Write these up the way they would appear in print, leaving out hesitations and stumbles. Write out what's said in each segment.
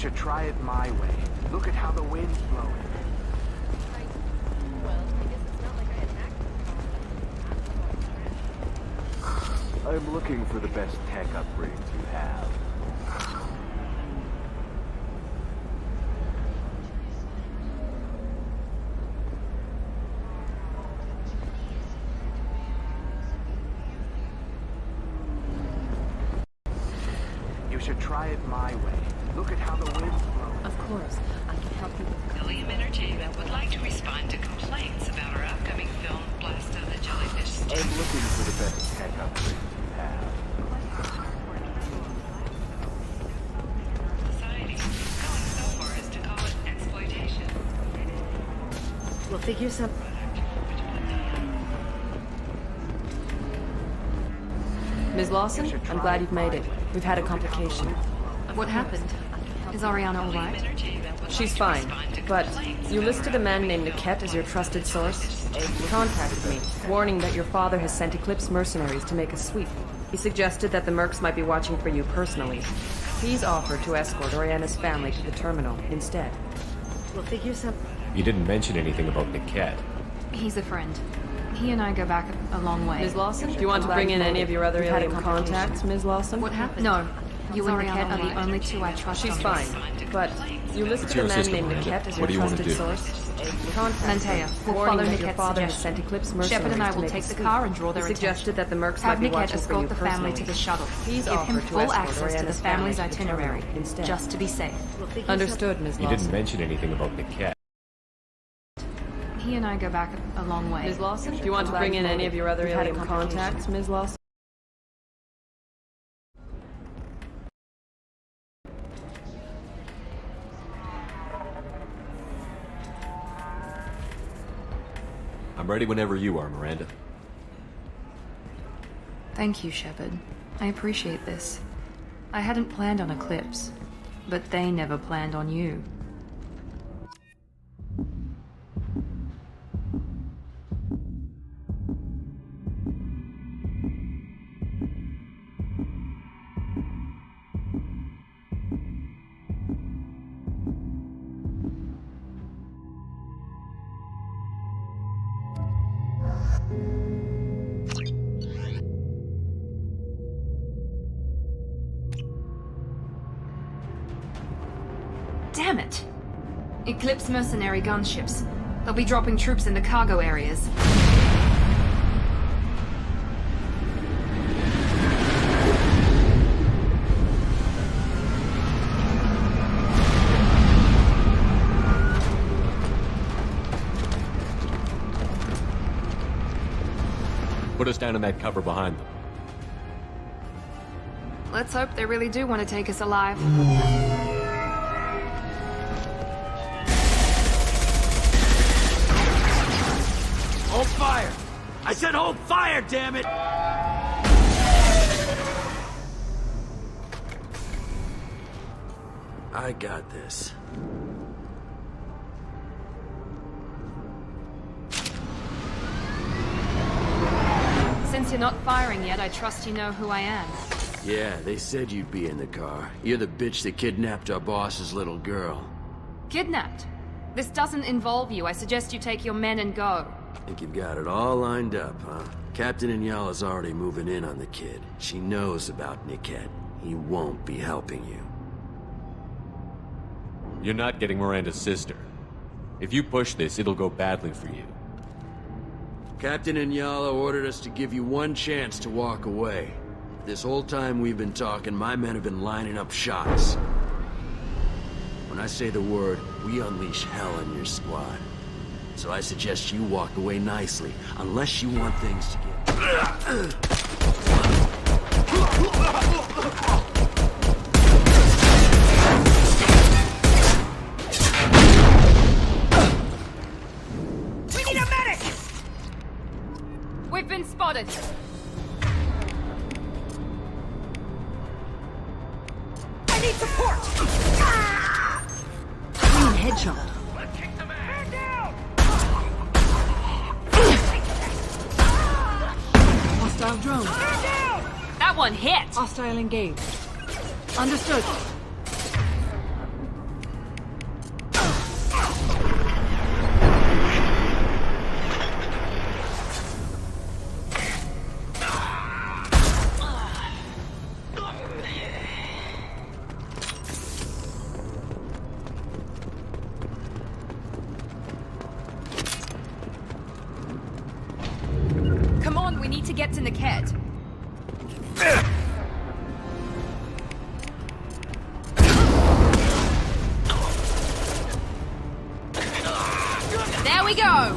should try it my way. Look at how the wind's blowing. I'm looking for the best tech upgrades you have. You should try it my way. Look at how the wind's blowing. Of course, I can help you with... William Entertainment would like to respond to complaints about our upcoming film, Blast of the Jellyfish Stick. I'm looking for the best tech upgrades you have. Society going so far as to call it exploitation. We'll figure some... Ms. Lawson, I'm glad you've made it. We've had a complication. What happened? Is Ariana all right? She's fine, but you listed a man named Niket as your trusted source. He contacted me, warning that your father has sent Eclipse mercenaries to make a sweep. He suggested that the Mercs might be watching for you personally. He's offered to escort Oriana's family to the terminal instead. We'll figure some... You didn't mention anything about Niket. He's a friend. He and I go back a long way. Ms. Lawson, do you want to bring in any of your other alien contacts, Ms. Lawson? What happened? No. You and Niket are the only two I trust. She's on fine, this. but you listed a man named Niket as your What do you want to trusted do? source. Contacted Mantea, me, we'll warning follow that your Niket's father has suggestion. sent Eclipse mercenaries Shepard and I to will make take a the sweep. car and draw He their suggested attention. that the Mercs Have might be Niket watching for you escort the family personally. to the shuttle. He's Give him offered to full escort access to the Oriana's family's family to the terminal itinerary, instead. just to be safe. Understood, Ms. You Lawson. didn't mention anything about Niket. He and I go back a long way. Ms. Lawson, do you want to bring in any of your other alien contacts, Ms. Lawson? I'm ready whenever you are, Miranda. Thank you, Shepard. I appreciate this. I hadn't planned on Eclipse, but they never planned on you. Damn it! Eclipse mercenary gunships. They'll be dropping troops in the cargo areas. Put us down in that cover behind them. Let's hope they really do want to take us alive. Hold fire! I said hold fire, damn it! I got this. Since you're not firing yet, I trust you know who I am. Yeah, they said you'd be in the car. You're the bitch that kidnapped our boss's little girl. Kidnapped? This doesn't involve you. I suggest you take your men and go. Think you've got it all lined up, huh? Captain Inyala's already moving in on the kid. She knows about Niket. He won't be helping you. You're not getting Miranda's sister. If you push this, it'll go badly for you. Captain Inyala ordered us to give you one chance to walk away. This whole time we've been talking, my men have been lining up shots. When I say the word, we unleash hell on your squad. So I suggest you walk away nicely, unless you want things to get... We need a medic! We've been spotted. I need support! Clean headshot. Hostile drone. That one hit! Hostile engaged. Understood. on, we need to get to Niket. There we go!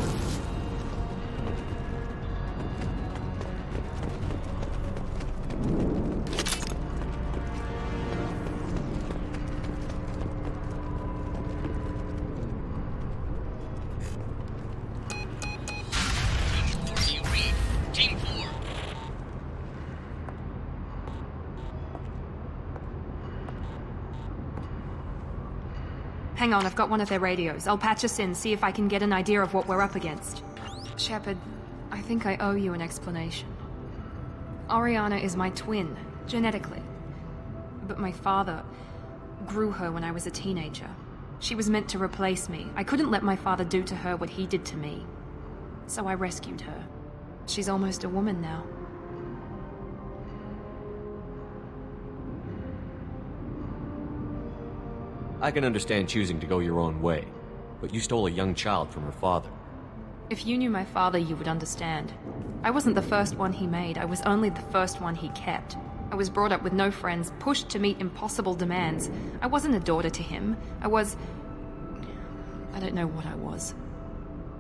Hang on, I've got one of their radios. I'll patch us in, see if I can get an idea of what we're up against. Shepard, I think I owe you an explanation. Oriana is my twin, genetically. But my father grew her when I was a teenager. She was meant to replace me. I couldn't let my father do to her what he did to me. So I rescued her. She's almost a woman now. I can understand choosing to go your own way, but you stole a young child from her father. If you knew my father, you would understand. I wasn't the first one he made, I was only the first one he kept. I was brought up with no friends, pushed to meet impossible demands. I wasn't a daughter to him. I don't know what I was.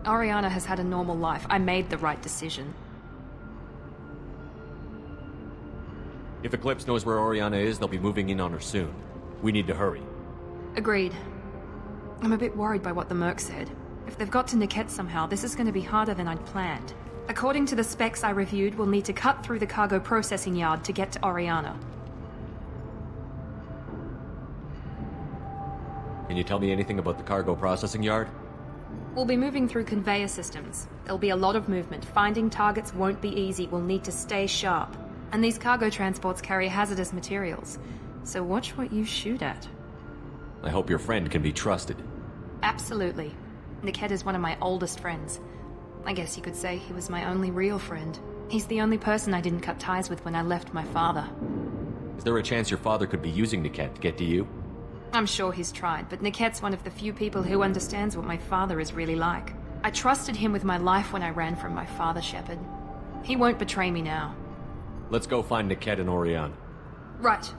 Oriana has had a normal life. I made the right decision. If Eclipse knows where Oriana is, they'll be moving in on her soon. We need to hurry. Agreed. I'm a bit worried by what the Merc said. If they've got to Niket somehow, this is going to be harder than I'd planned. According to the specs I reviewed, we'll need to cut through the cargo processing yard to get to Oriana. Can you tell me anything about the cargo processing yard? We'll be moving through conveyor systems. There'll be a lot of movement. Finding targets won't be easy. We'll need to stay sharp. And these cargo transports carry hazardous materials. So watch what you shoot at. I hope your friend can be trusted. Absolutely. Niket is one of my oldest friends. I guess you could say he was my only real friend. He's the only person I didn't cut ties with when I left my father. Is there a chance your father could be using Niket to get to you? I'm sure he's tried, but Niket's one of the few people who understands what my father is really like. I trusted him with my life when I ran from my father, Shepard. He won't betray me now. Let's go find Niket and Oriana. Right.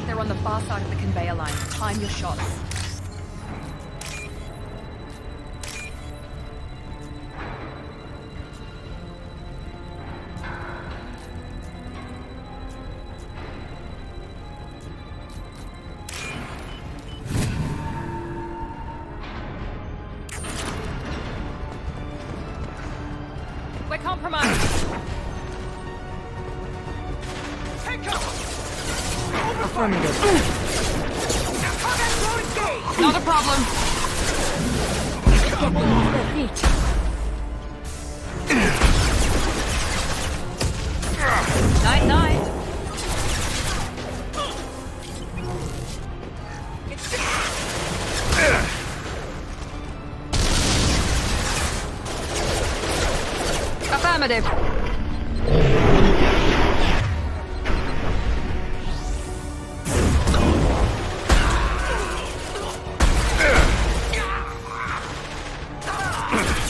They're on the far side of the conveyor line. Time your shots. We're compromised. Take cover! Affirmative. Not a problem. Get them off their feet. Night, night. Affirmative.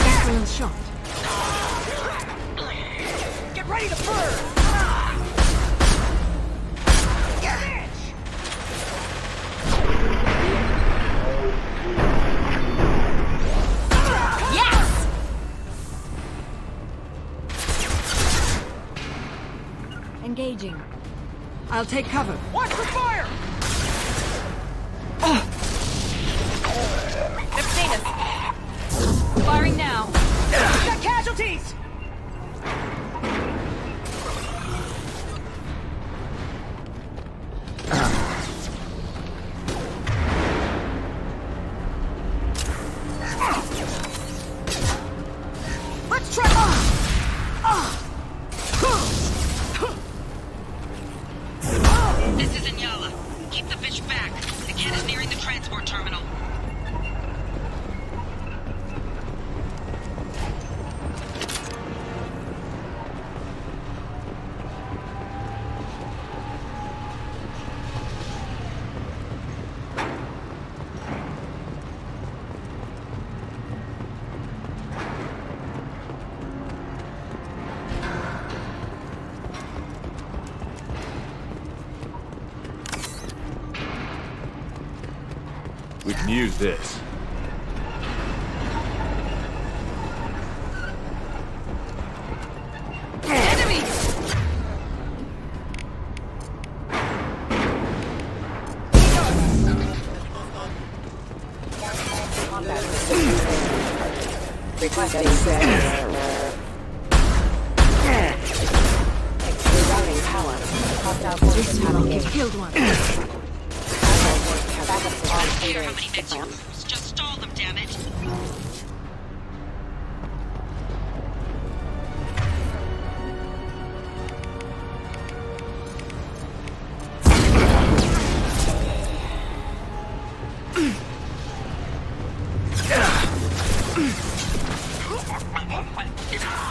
Excellent shot. Get ready to burn! Yes! Engaging. I'll take cover. Watch for fire! They've seen us. Firing now. Got casualties! Let's try. This is Inyala. Keep the use this. Enemy! Requesting service. Rerouting power. Hostile forces have engaged. Killed one. Here, how many mechs are loose? Just stall them, damn it.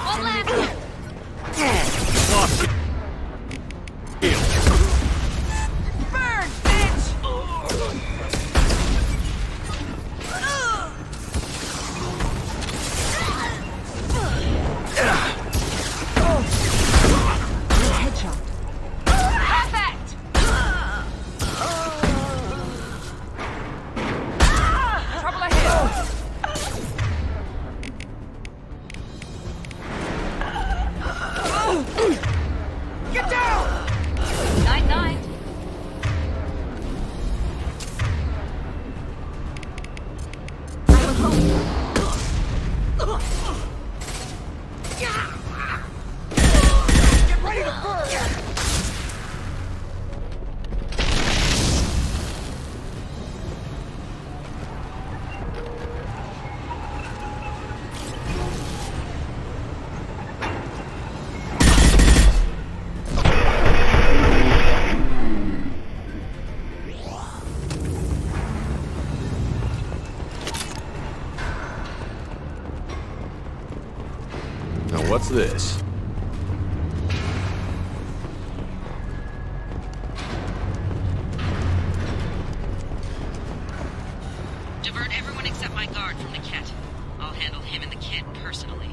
One left! Burn, bitch! Headshot. Perfect! Trouble ahead! Get down! Night, night. I will hold you. Get ready to burn! Now what's this? Divert everyone except my guard from the Ket. I'll handle him and the kid personally.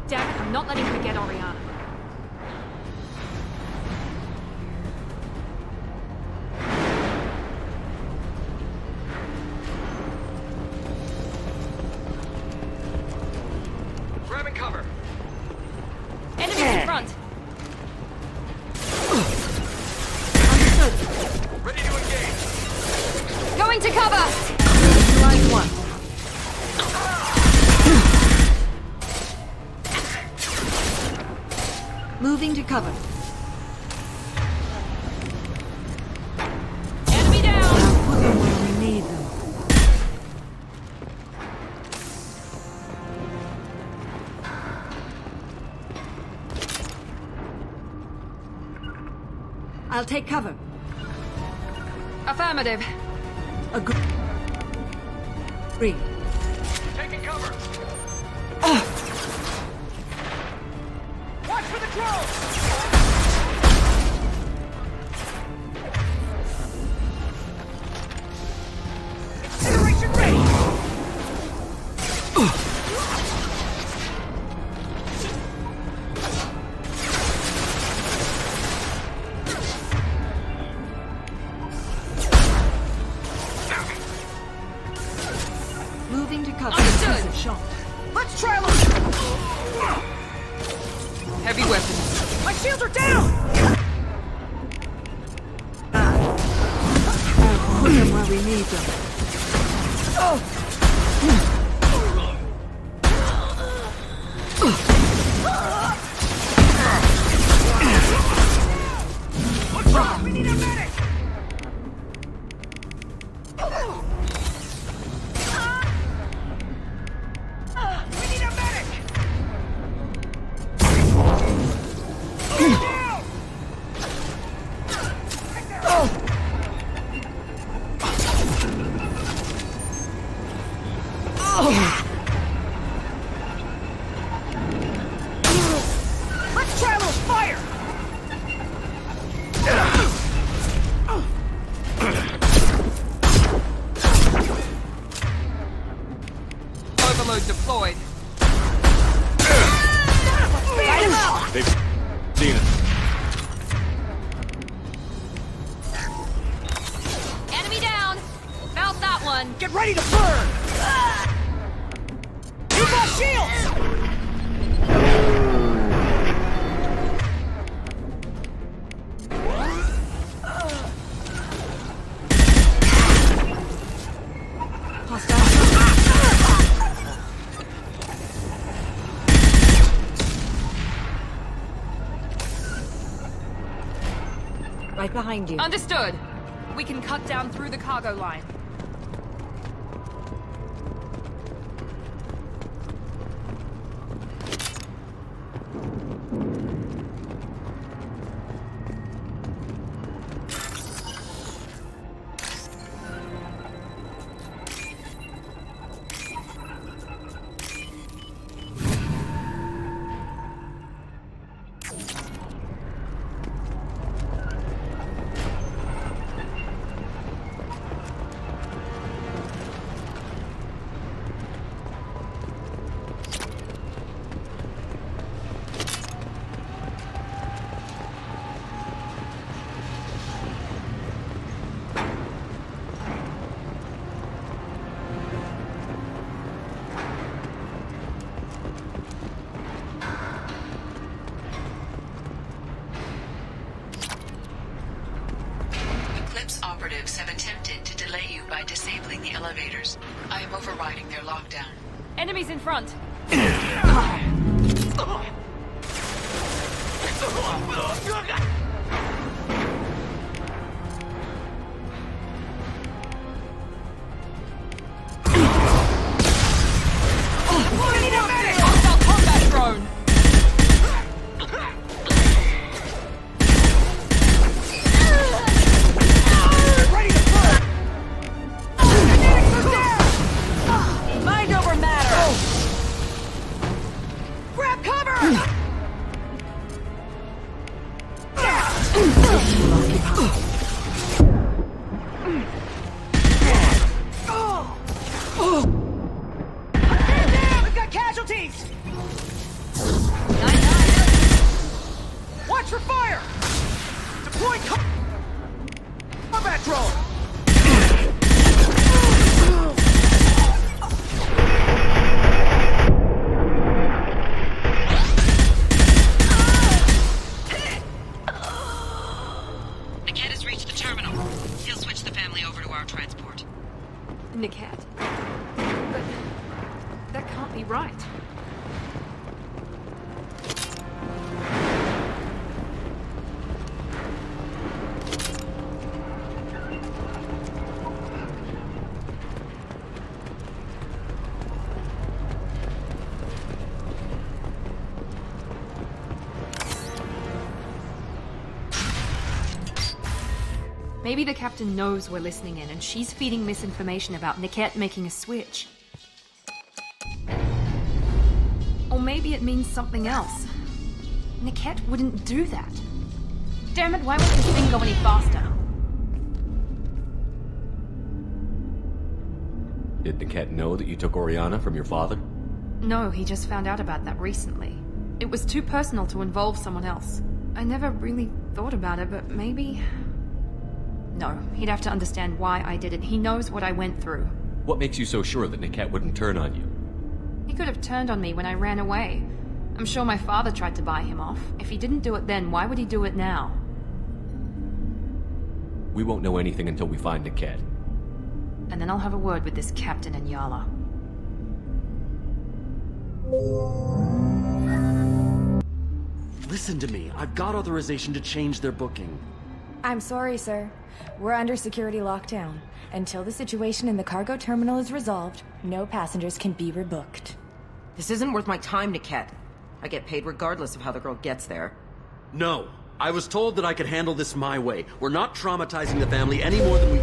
Damn it, I'm not letting her get Oriana. Grabbing cover. Enemies in front! Ready to engage. Going to cover! Line one. Moving to cover. Enemy down! Put them where we need them. I'll take cover. Affirmative. Agree. Taking cover. Watch for the drone! Incineration ready! Moving to cover. Understood. Piece of shot. Let's try a little... Heavy weapons. My shields are down! I'll put them where we need them. We need a medic! We need a medic! Down! Let's try a little fire! Overload deployed. Light him out! They've seen us. Enemy down! Felt that one! gun! Get ready to burn! Use our shields! Right behind you. Understood. We can cut down through the cargo line. Eclipse operatives have attempted to delay you by disabling the elevators. I am overriding their lockdown. Enemies in front. Hostile combat drone. Ready to burn! Mind over matter! Grab cover! We've got casualties! Watch for fire! Deploy combat drone! Niket has reached the terminal. He'll switch the family over to our transport. Niket. But that can't be right. Maybe the captain knows we're listening in and she's feeding misinformation about Niket making a switch. Or maybe it means something else. Niket wouldn't do that. Damn it, why won't this thing go any faster? Did Niket know that you took Oriana from your father? No, he just found out about that recently. It was too personal to involve someone else. I never really thought about it, but maybe... No, he'd have to understand why I did it. He knows what I went through. What makes you so sure that Niket wouldn't turn on you? He could have turned on me when I ran away. I'm sure my father tried to buy him off. If he didn't do it then, why would he do it now? We won't know anything until we find Niket. And then I'll have a word with this captain and Yala. Listen to me. I've got authorization to change their booking. I'm sorry, sir. We're under security lockdown. Until the situation in the cargo terminal is resolved, no passengers can be rebooked. This isn't worth my time, Niket. I get paid regardless of how the girl gets there. No. I was told that I could handle this my way. We're not traumatizing the family any more than we...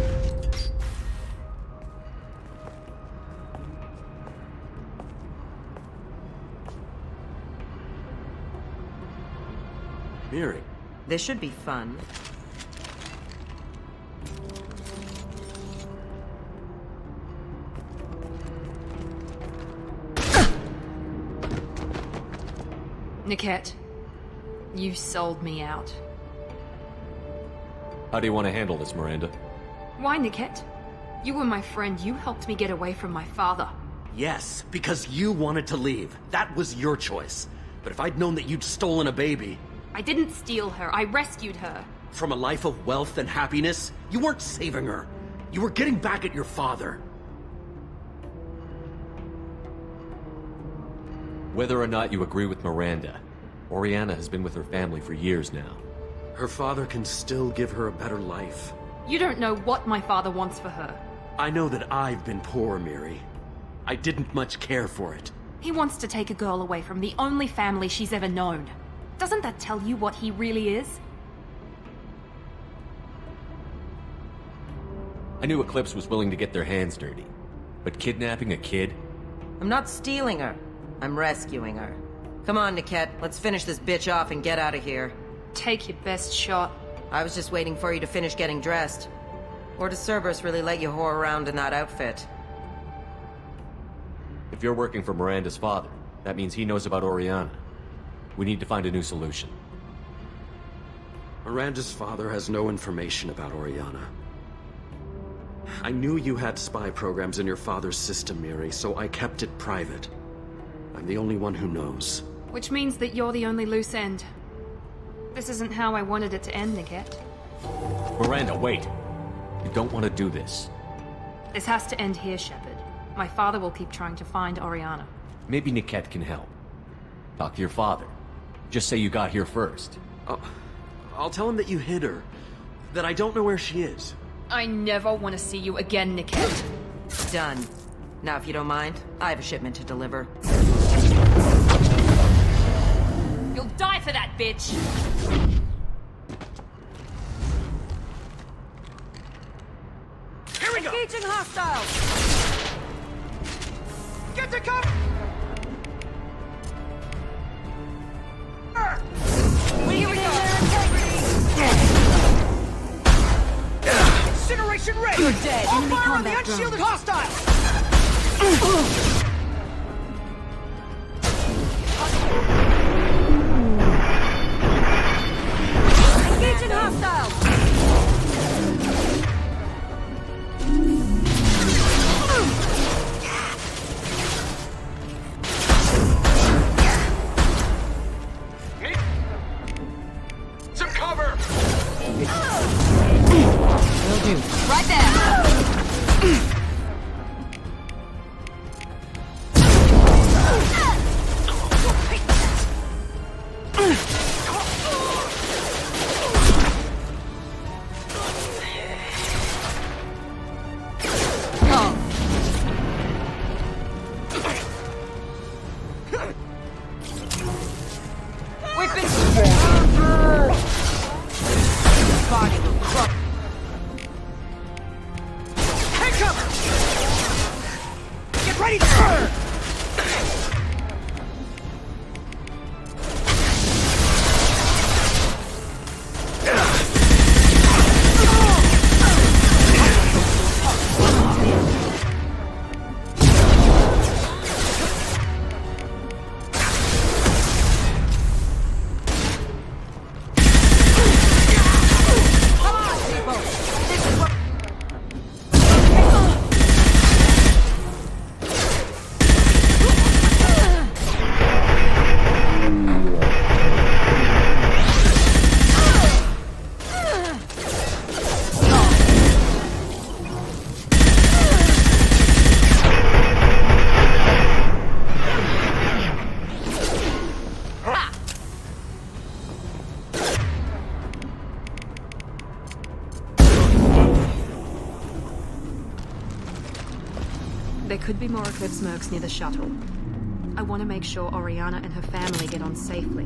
Miri. This should be fun. Niket, you sold me out. How do you want to handle this, Miranda? Why, Niket? You were my friend. You helped me get away from my father. Yes, because you wanted to leave. That was your choice. But if I'd known that you'd stolen a baby... I didn't steal her. I rescued her. From a life of wealth and happiness, you weren't saving her. You were getting back at your father. Whether or not you agree with Miranda, Oriana has been with her family for years now. Her father can still give her a better life. You don't know what my father wants for her. I know that I've been poor, Miri. I didn't much care for it. He wants to take a girl away from the only family she's ever known. Doesn't that tell you what he really is? I knew Eclipse was willing to get their hands dirty. But kidnapping a kid? I'm not stealing her. I'm rescuing her. Come on, Niket. Let's finish this bitch off and get out of here. Take your best shot. I was just waiting for you to finish getting dressed. Or does Cerberus really let you whore around in that outfit? If you're working for Miranda's father, that means he knows about Oriana. We need to find a new solution. Miranda's father has no information about Oriana. I knew you had spy programs in your father's system, Miri, so I kept it private. I'm the only one who knows. Which means that you're the only loose end. This isn't how I wanted it to end, Niket. Miranda, wait! You don't want to do this. This has to end here, Shepard. My father will keep trying to find Oriana. Maybe Niket can help. Talk to your father. Just say you got here first. I'll tell him that you hid her. That I don't know where she is. I never want to see you again, Niket. Done. Now, if you don't mind, I have a shipment to deliver. You'll die for that, bitch! Here we go! Engaging hostiles! Get to cover! Here we go! Incineration ray! You're dead. All Enemy fire on the combat drone. unshielded hostiles! Engaging hostiles! Some cover! Will do. Right there! We've been... Body will crush. Take cover! Get ready to burn! There could be more Eclipse mercs near the shuttle. I want to make sure Oriana and her family get on safely.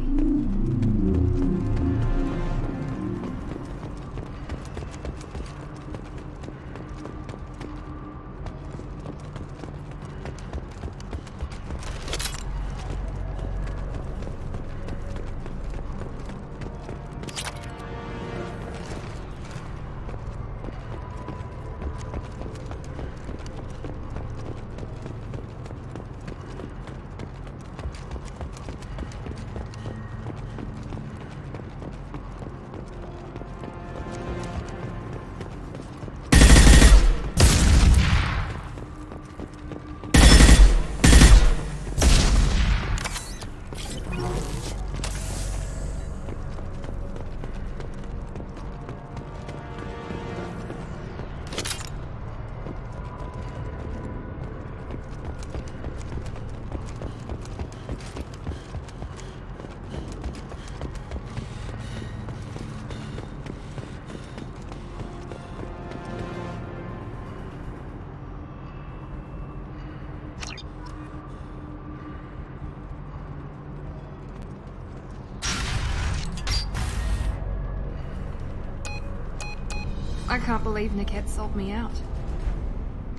I can't believe Niket sold me out.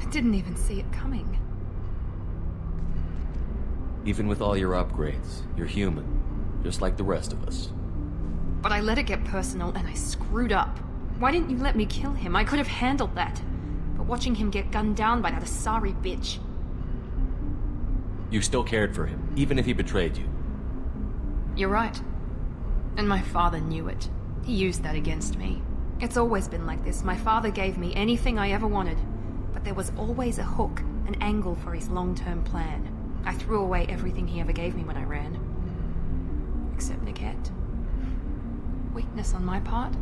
I didn't even see it coming. Even with all your upgrades, you're human, just like the rest of us. But I let it get personal and I screwed up. Why didn't you let me kill him? I could have handled that. But watching him get gunned down by that Asari bitch... You still cared for him, even if he betrayed you. You're right. And my father knew it. He used that against me. It's always been like this. My father gave me anything I ever wanted. But there was always a hook, an angle for his long-term plan. I threw away everything he ever gave me when I ran. Except Niket. Weakness on my part?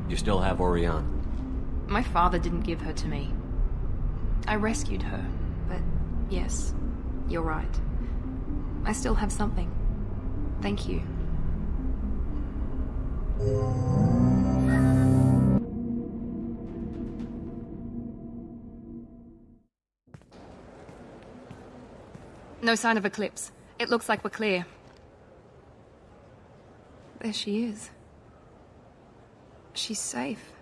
You still have Oriana. My father didn't give her to me. I rescued her, but yes, you're right. I still have something. Thank you. No sign of Eclipse. It looks like we're clear. There she is. She's safe.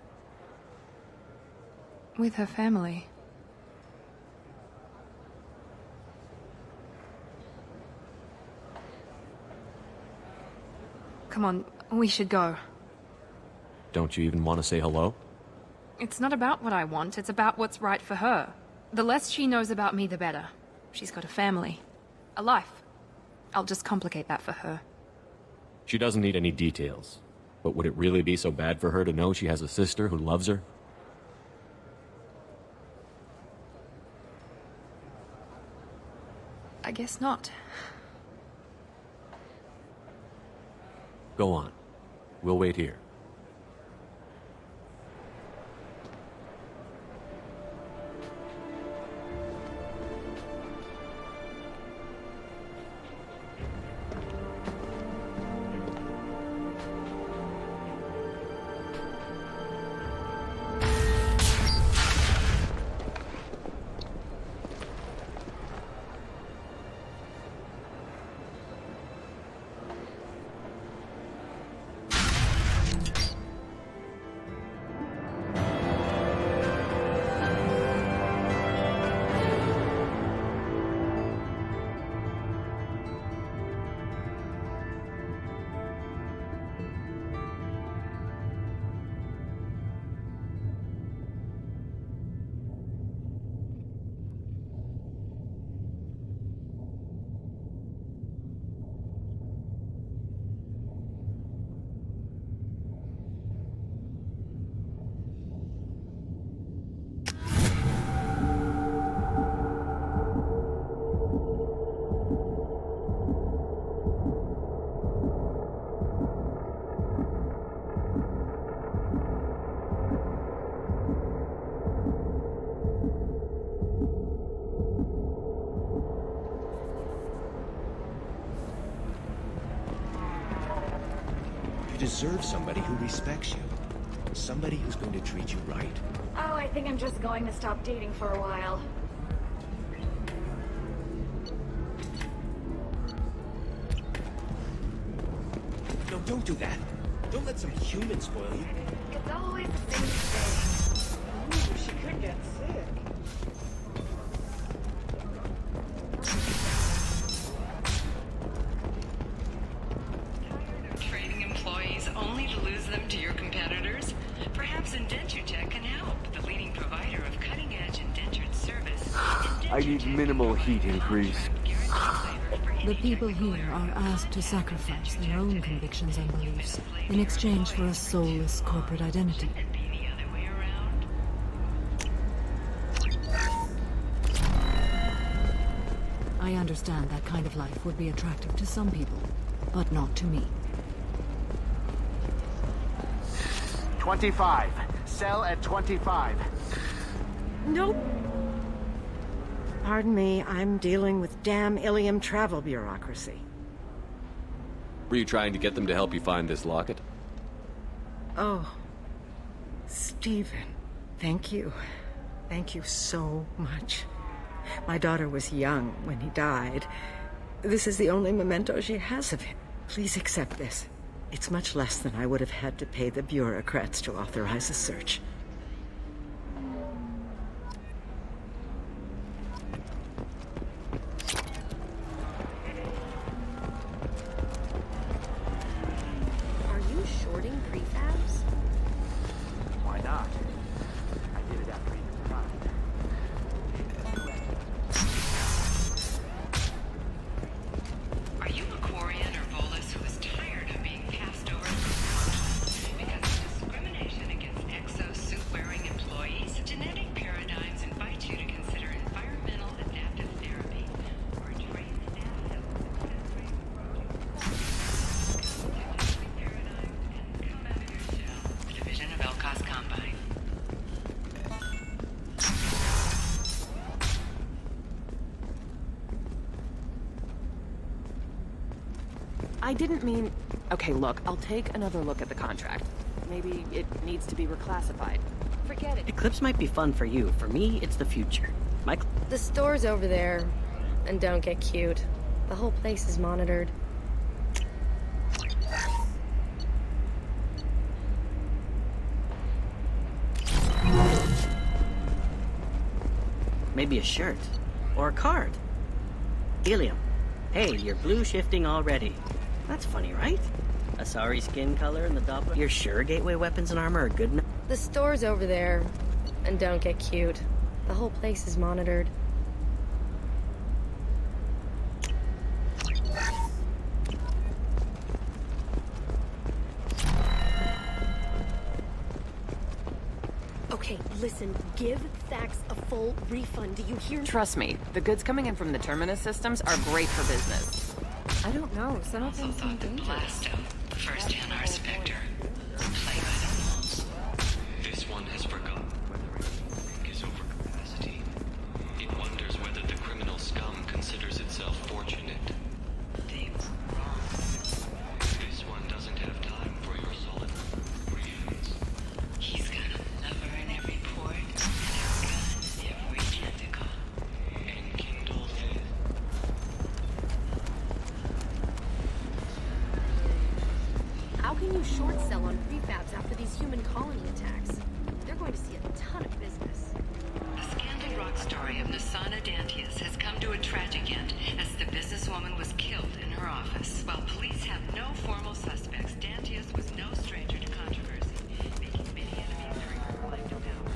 With her family. Come on, we should go. Don't you even want to say hello? It's not about what I want, it's about what's right for her. The less she knows about me, the better. She's got a family. A life. I'll just complicate that for her. She doesn't need any details. But would it really be so bad for her to know she has a sister who loves her? I guess not. Go on. We'll wait here. You deserve somebody who respects you. Somebody who's going to treat you right. Oh, I think I'm just going to stop dating for a while. No, don't do that. Don't let some human spoil you. It's always the same thing. Ooh, she could get sick. Tired of training employees only to lose them to your competitors? Perhaps Indentutech can help, the leading provider of cutting-edge indentured service. I need minimal heat increase. The people here are asked to sacrifice their own convictions and beliefs in exchange for a soulless corporate identity. I understand that kind of life would be attractive to some people, but not to me. 25. Sell at 25. Nope. Pardon me, I'm dealing with damn Ilium travel bureaucracy. Were you trying to get them to help you find this locket? Oh, Stephen, thank you. Thank you so much. My daughter was young when he died. This is the only memento she has of him. Please accept this. It's much less than I would have had to pay the bureaucrats to authorize a search. Are you shorting prefabs? Why not? I did it after you tried. Are you a Quarian or Volus who is tired of being passed over because of discrimination against exo-suit-wearing employees? Genetic paradigms invite you to consider environmental adaptive therapy or train staff that will successfully paradigms and come out of your shell. The division of Elcos Combine. I didn't mean... Okay, look, I'll take another look at the contract. Maybe it needs to be reclassified. Forget it. Eclipse might be fun for you. For me, it's the future. The store's over there. And don't get cute. The whole place is monitored. Maybe a shirt. Or a card. Helium. Hey, you're blue shifting already. That's funny, right? Asari skin color and the Doppler. You're sure gateway weapons and armor are good enough? The store's over there. And don't get cute. The whole place is monitored. Okay, listen, give Thax a full refund. Do you hear me? Trust me, the goods coming in from the Terminus systems are great for business. I don't know. Some of them seem dangerous. Blasto, the first NR Spectre. Play by the rules. This one has forgotten whether it is overcapacity. It wonders whether the criminal scum considers itself fortunate. They were wrong. This one doesn't have time for your solid reasons. He's got a lover in every port and a gun in every tentacle. Enkindle faith. How can you short sell on prefabs after these human colony attacks? They're going to see a ton of business. The scandal rock story of Nasana Dantius has come to a tragic end as the businesswoman was killed in her office. While police have no formal suspects, Dantius was no stranger to controversy, making many enemies during her collective hours.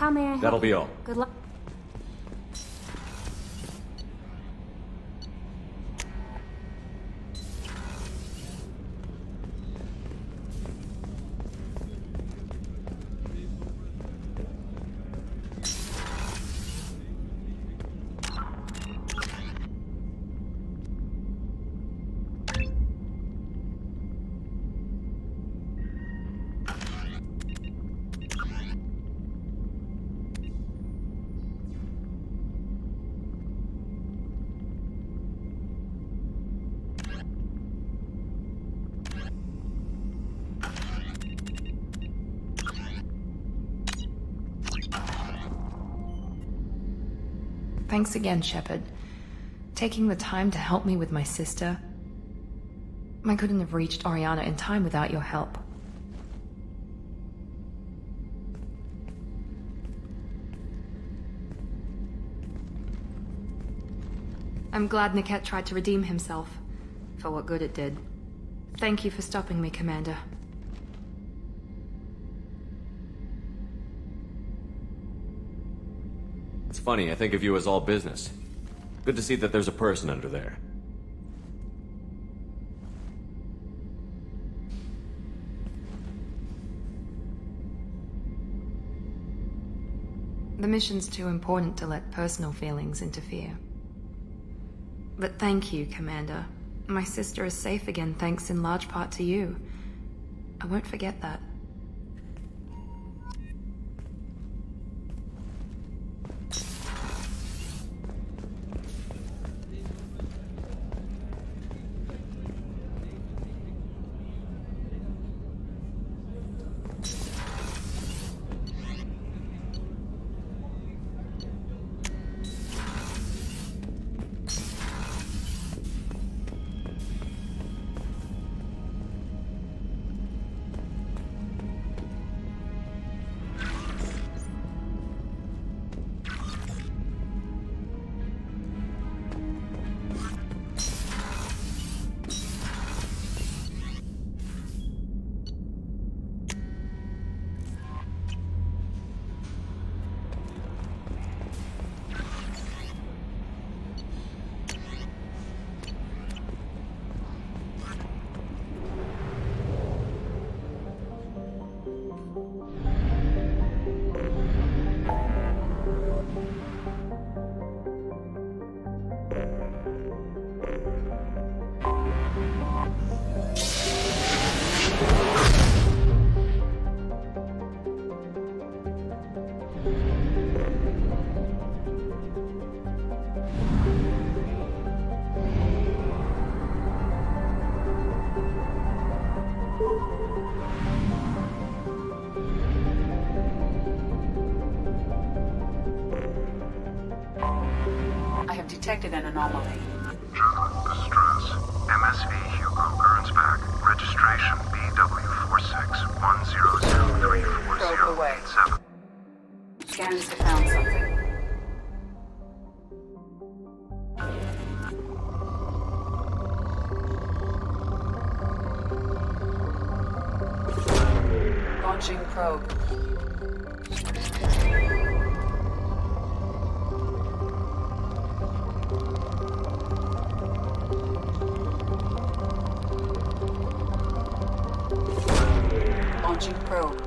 How may I help That'll be you? all. Good luck. Thanks again, Shepard. Taking the time to help me with my sister. I couldn't have reached Oriana in time without your help. I'm glad Niket tried to redeem himself, for what good it did. Thank you for stopping me, Commander. It's funny, I think of you as all business. Good to see that there's a person under there. The mission's too important to let personal feelings interfere. But thank you, Commander. My sister is safe again thanks in large part to you. I won't forget that. Detected an anomaly. Journal distress. MSV Hugo Gernsback. Registration BW4610034087. Scans have found something. Launching probe. Launching probe.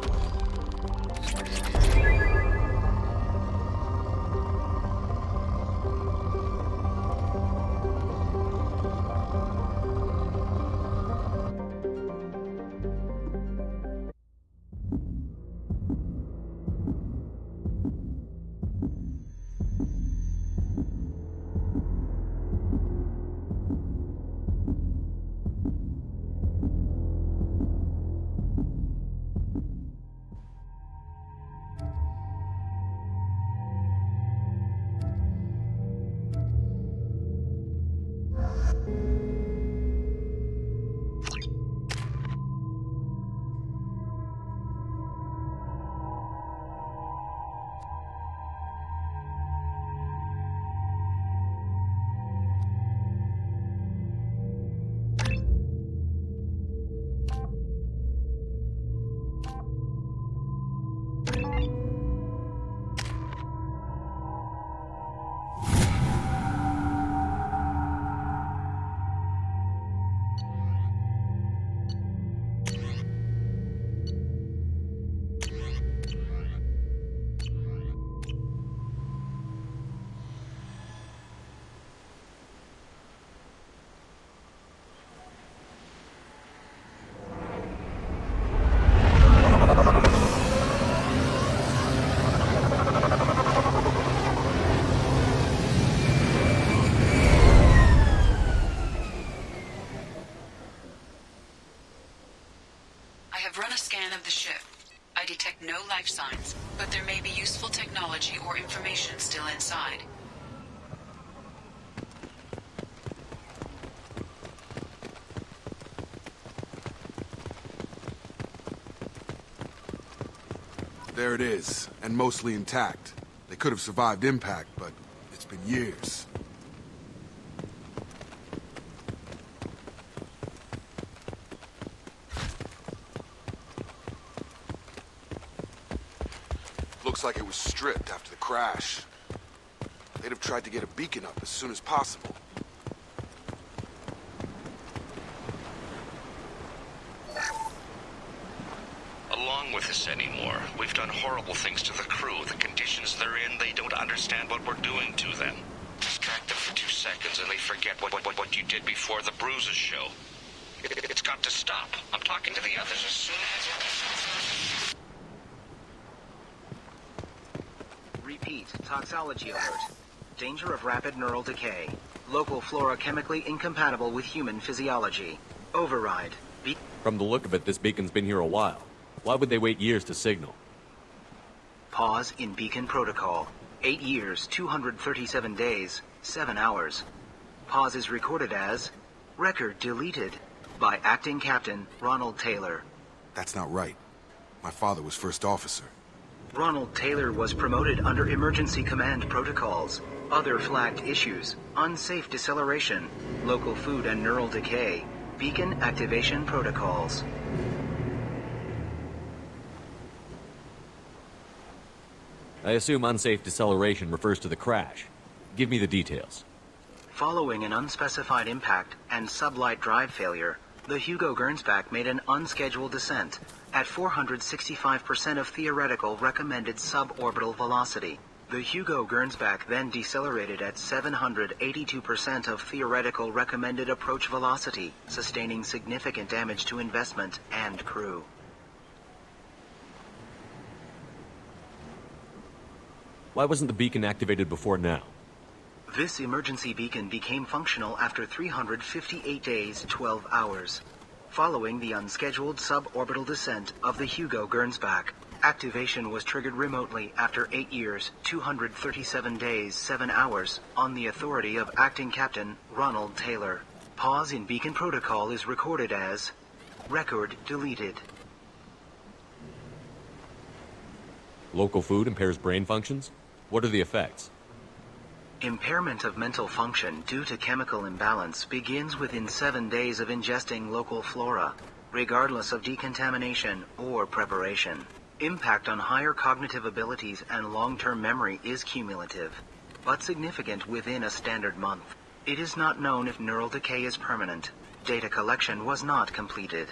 have run a scan of the ship. I detect no life signs, but there may be useful technology or information still inside. There it is, and mostly intact. They could have survived impact, but it's been years. Looks like it was stripped after the crash. They'd have tried to get a beacon up as soon as possible. Along with us anymore. We've done horrible things to the crew. The conditions they're in, they don't understand what we're doing to them. Distract them for 2 seconds and they forget what you did before the bruises show. It's got to stop. I'm talking to the others as soon as... Repeat, toxology alert. Danger of rapid neural decay. Local flora chemically incompatible with human physiology. Override. From the look of it, this beacon's been here a while. Why would they wait years to signal? Pause in beacon protocol. 8 years, 237 days, 7 hours. Pause is recorded as record deleted by Acting Captain Ronald Taylor. That's not right. My father was first officer. Ronald Taylor was promoted under emergency command protocols. Other flagged issues: unsafe deceleration, local food and neural decay, beacon activation protocols. I assume unsafe deceleration refers to the crash. Give me the details. Following an unspecified impact and sublight drive failure, the Hugo Gernsback made an unscheduled descent at 465% of theoretical recommended suborbital velocity. The Hugo Gernsback then decelerated at 782% of theoretical recommended approach velocity, sustaining significant damage to investment and crew. Why wasn't the beacon activated before now? This emergency beacon became functional after 358 days, 12 hours. Following the unscheduled suborbital descent of the Hugo Gernsback, activation was triggered remotely after 8 years, 237 days, 7 hours, on the authority of Acting Captain Ronald Taylor. Pause in beacon protocol is recorded as record deleted. Local food impairs brain functions? What are the effects? Impairment of mental function due to chemical imbalance begins within 7 days of ingesting local flora, regardless of decontamination or preparation. Impact on higher cognitive abilities and long-term memory is cumulative, but significant within a standard month. It is not known if neural decay is permanent. Data collection was not completed.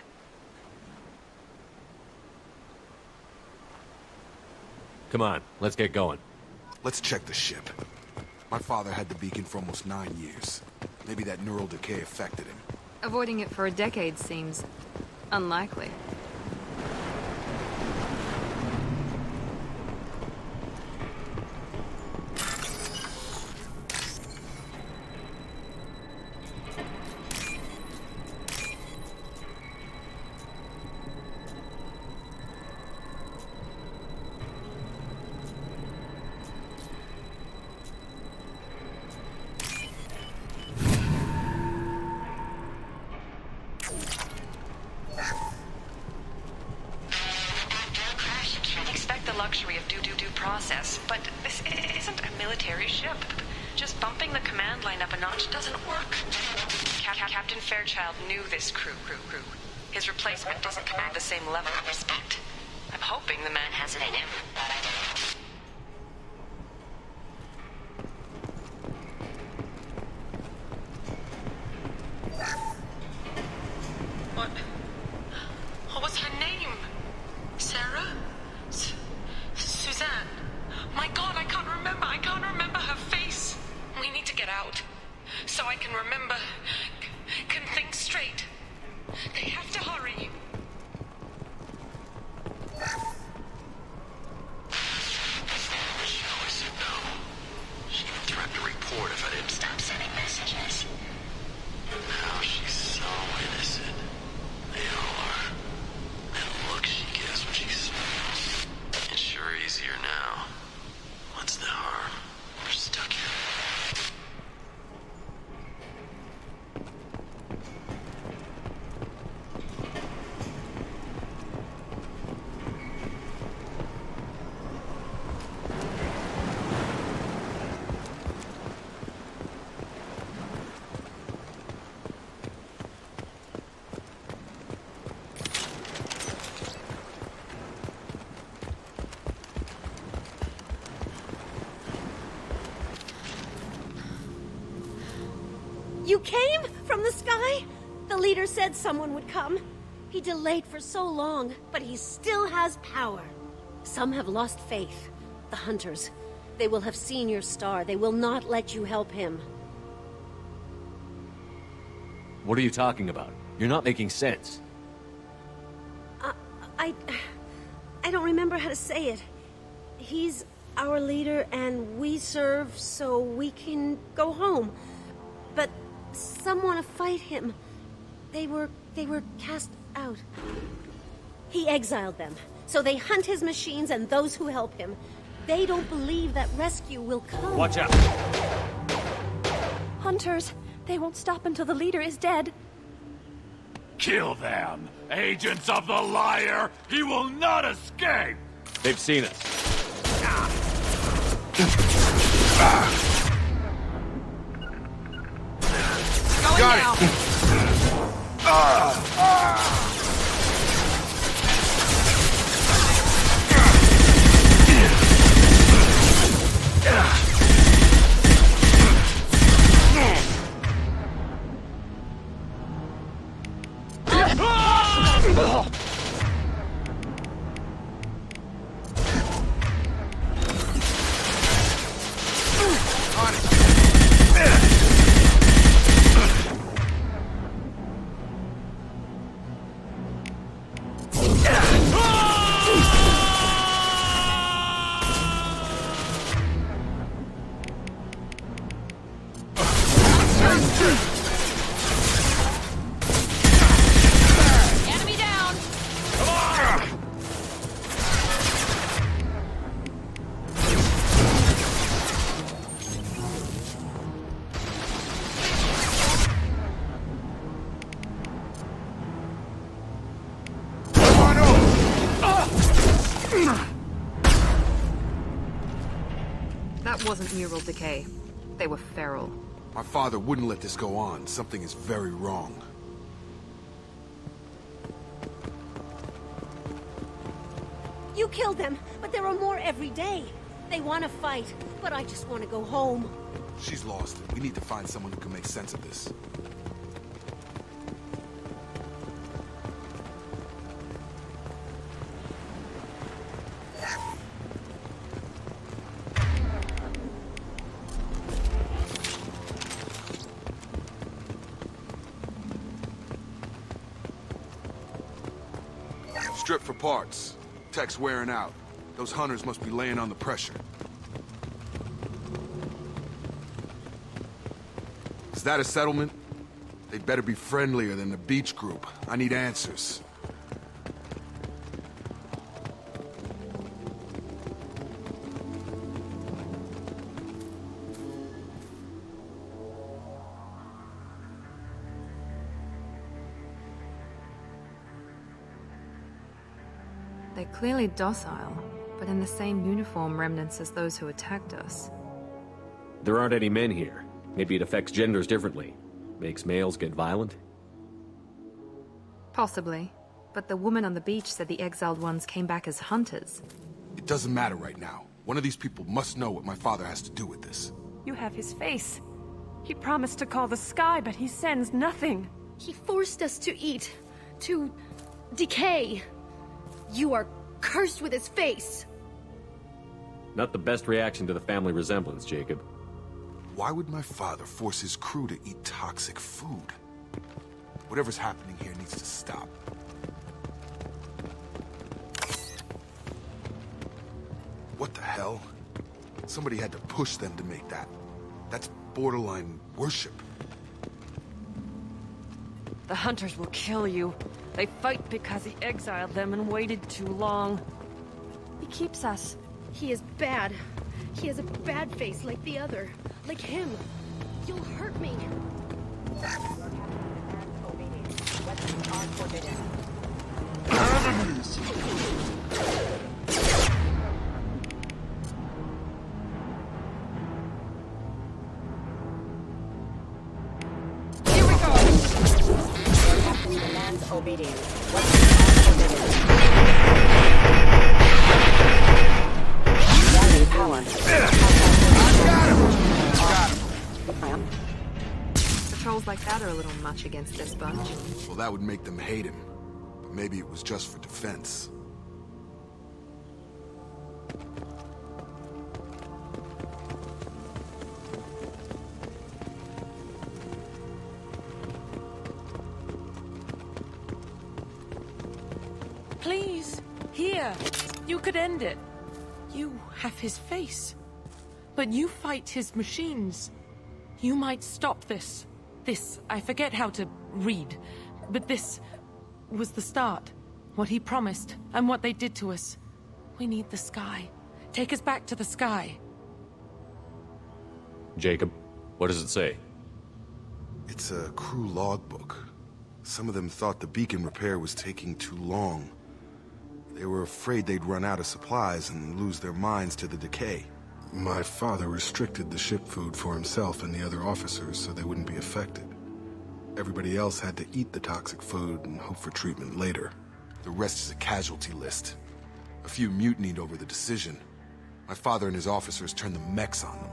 Come on, let's get going. Let's check the ship. My father had the beacon for almost 9 years. Maybe that neural decay affected him. Avoiding it for a decade seems unlikely. Luxury of due process, but this isn't a military ship. Just bumping the command line up a notch doesn't work. Captain Fairchild knew this crew. His replacement doesn't command the same level of respect. I'm hoping the man has it in him. What was her name? Sarah? Suzanne. My God, I can't remember her face. We need to get out. So I can remember. Can think straight. They have to hurry. The leader said someone would come. He delayed for so long, but he still has power. Some have lost faith. The Hunters. They will have seen your star. They will not let you help him. What are you talking about? You're not making sense. I don't remember how to say it. He's our leader and we serve so we can go home. But some want to fight him. They were cast out. He exiled them, so they hunt his machines and those who help him. They don't believe that rescue will come. Watch out! Hunters, they won't stop until the leader is dead. Kill them! Agents of the liar! He will not escape! They've seen us. Got it! Enemy down! That wasn't neural decay. They were feral. My father wouldn't let this go on. Something is very wrong. You killed them, but there are more every day. They want to fight, but I just want to go home. She's lost. We need to find someone who can make sense of this. Strip for parts. Tech's wearing out. Those hunters must be laying on the pressure. Is that a settlement? They'd better be friendlier than the beach group. I need answers. They're clearly docile, but in the same uniform remnants as those who attacked us. There aren't any men here. Maybe it affects genders differently. Makes males get violent? Possibly. But the woman on the beach said the exiled ones came back as hunters. It doesn't matter right now. One of these people must know what my father has to do with this. You have his face. He promised to call the sky, but he sends nothing. He forced us to eat, to decay. You are cursed with his face. Not the best reaction to the family resemblance, Jacob. Why would my father force his crew to eat toxic food? Whatever's happening here needs to stop. What the hell? Somebody had to push them to make that. That's borderline worship. The Hunters will kill you. They fight because he exiled them and waited too long. He keeps us. He is bad. He has a bad face like the other. Like him. You'll hurt me. Here we go! Your captain demands obedience. Gaining power. Patrols like that are a little much against this bunch. Well, that would make them hate him. But maybe it was just for defense. Please, here. You could end it. You have his face. But you fight his machines. You might stop this. This, I forget how to read. But this was the start. What he promised, and what they did to us. We need the sky. Take us back to the sky. Jacob, what does it say? It's a crew logbook. Some of them thought the beacon repair was taking too long. They were afraid they'd run out of supplies and lose their minds to the decay. My father restricted the ship food for himself and the other officers so they wouldn't be affected. Everybody else had to eat the toxic food and hope for treatment later. The rest is a casualty list. A few mutinied over the decision. My father and his officers turned the mechs on them.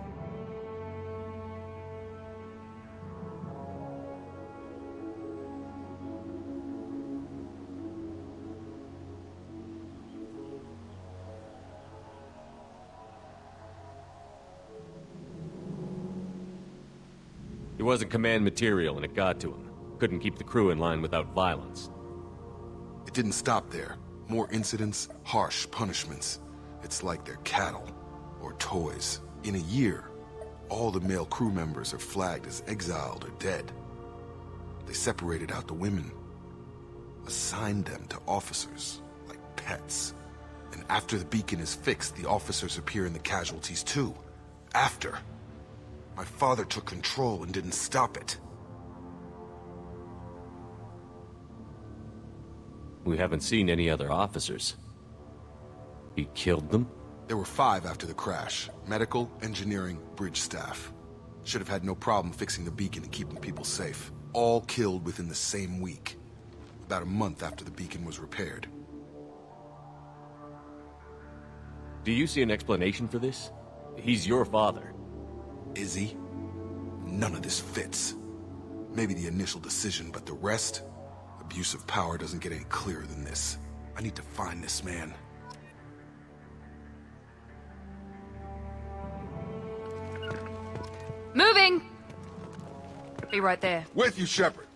He wasn't command material and it got to him. Couldn't keep the crew in line without violence. It didn't stop there. More incidents, harsh punishments. It's like they're cattle, or toys. In a year, all the male crew members are flagged as exiled or dead. They separated out the women, assigned them to officers, like pets. And after the beacon is fixed, the officers appear in the casualties too. After. My father took control and didn't stop it. We haven't seen any other officers. He killed them? There were 5 after the crash. Medical, engineering, bridge staff. Should have had no problem fixing the beacon and keeping people safe. All killed within the same week. About a month after the beacon was repaired. Do you see an explanation for this? He's your father. Is he? None of this fits. Maybe the initial decision, but the rest? Abuse of power doesn't get any clearer than this. I need to find this man. Moving! Be right there. With you, Shepard.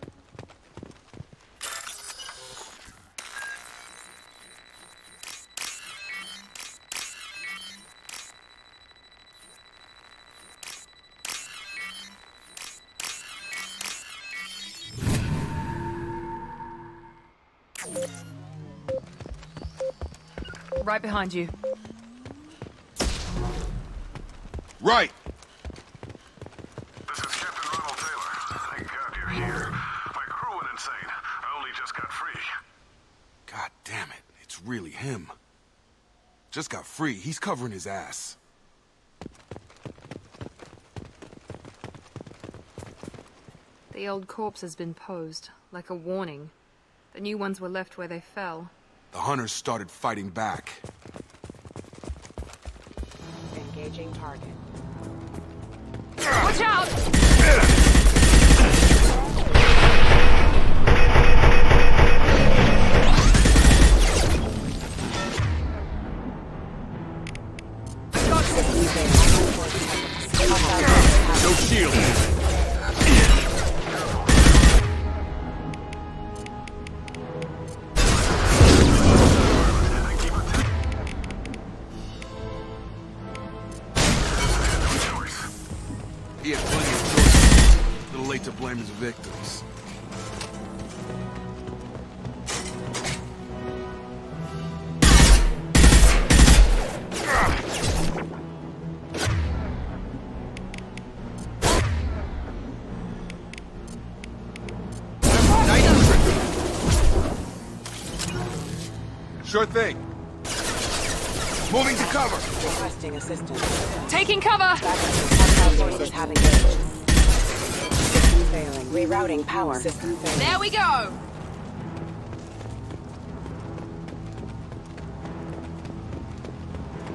Right behind you. Right! This is Captain Ronald Taylor. Thank God you're here. My crew went insane. I only just got free. God damn it. It's really him. Just got free. He's covering his ass. The old corpse has been posed, like a warning. The new ones were left where they fell. The hunters started fighting back. Engaging target. Watch out! No shield! He had plenty of choices. A little late to blame his victims. Sure thing. Moving to cover. Requesting assistance. Taking cover! Hostile forces have engaged. System failing. Rerouting power. System failing. There we go!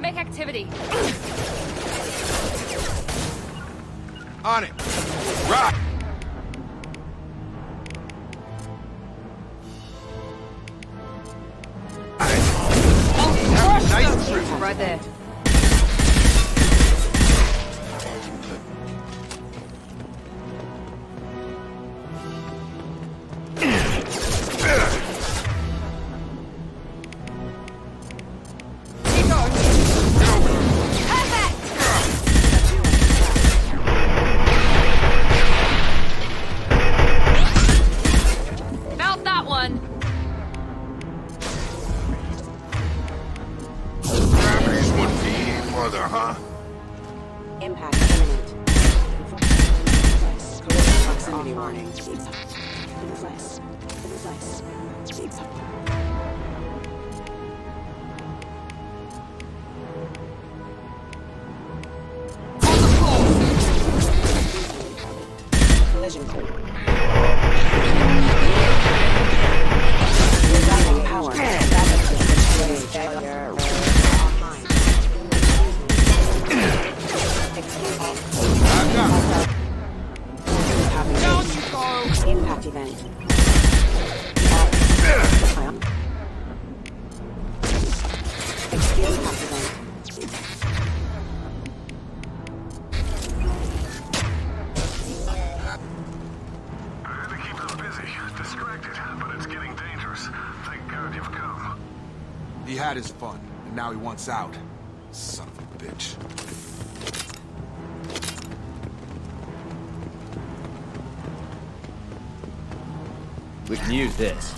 Make activity. On it. Right. right there. Felt that one. Gravity's what PE mother, huh? Impact imminent. Collision proximity warning. Collision. Rerouting power. Backup system failure. Online. Excuse me. Down you go! Impact event. Excuse impact event. I had to keep them busy, distracted, but it's getting dangerous. Thank God you've come. He had his fun, and now he wants out. Son of a bitch. We can use this.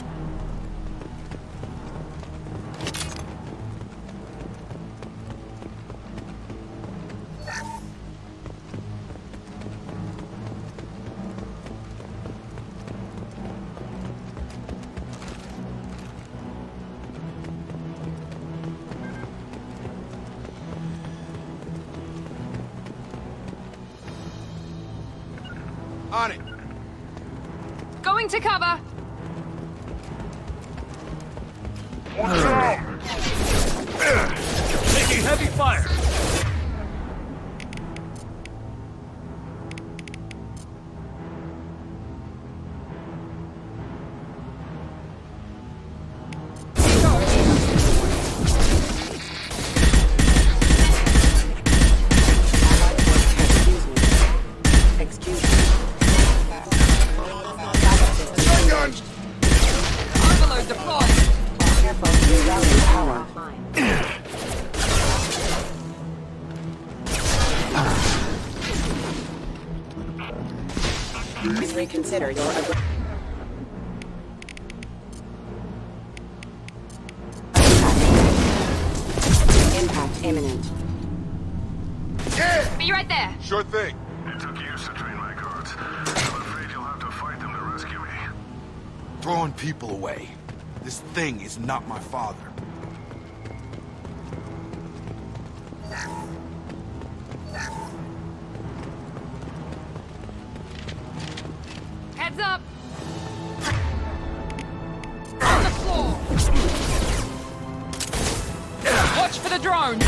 On it! Going to cover. Taking heavy fire. Excuse me. Guns! Overload deployed. Careful. Rerouting power. Please reconsider your impact imminent. Yeah! Be right there. Sure thing. It took years to train my guards. I'm afraid you'll have to fight them to rescue me. Throwing people away. This thing is not my father. Heads up. On the floor. Watch for the drone.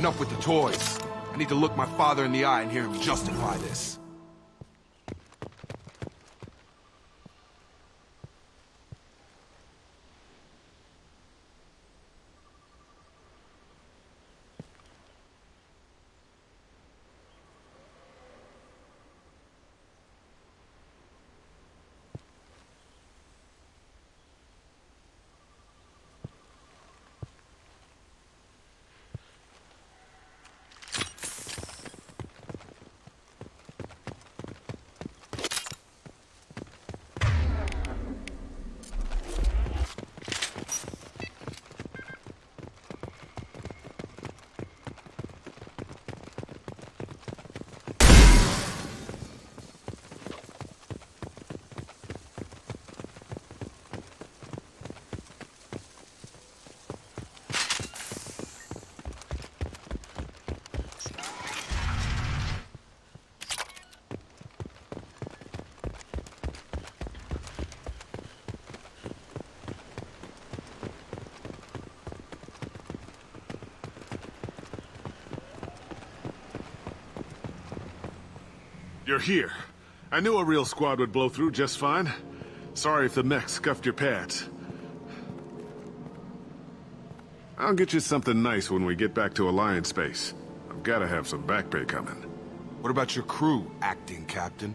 Enough with the toys. I need to look my father in the eye and hear him justify this. You're here. I knew a real squad would blow through just fine. Sorry if the mech scuffed your pads. I'll get you something nice when we get back to Alliance base. I've gotta have some back pay coming. What about your crew, acting captain?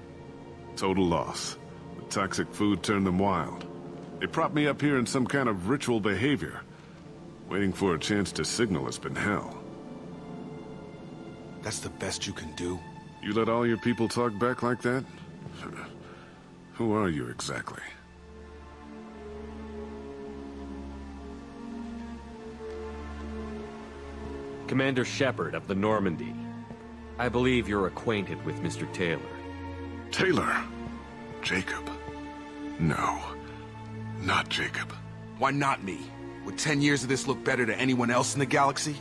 Total loss. The toxic food turned them wild. They propped me up here in some kind of ritual behavior. Waiting for a chance to signal has been hell. That's the best you can do? You let all your people talk back like that? Who are you exactly? Commander Shepard of the Normandy. I believe you're acquainted with Mr. Taylor. Taylor? Jacob? No. Not Jacob. Why not me? Would 10 years of this look better to anyone else in the galaxy?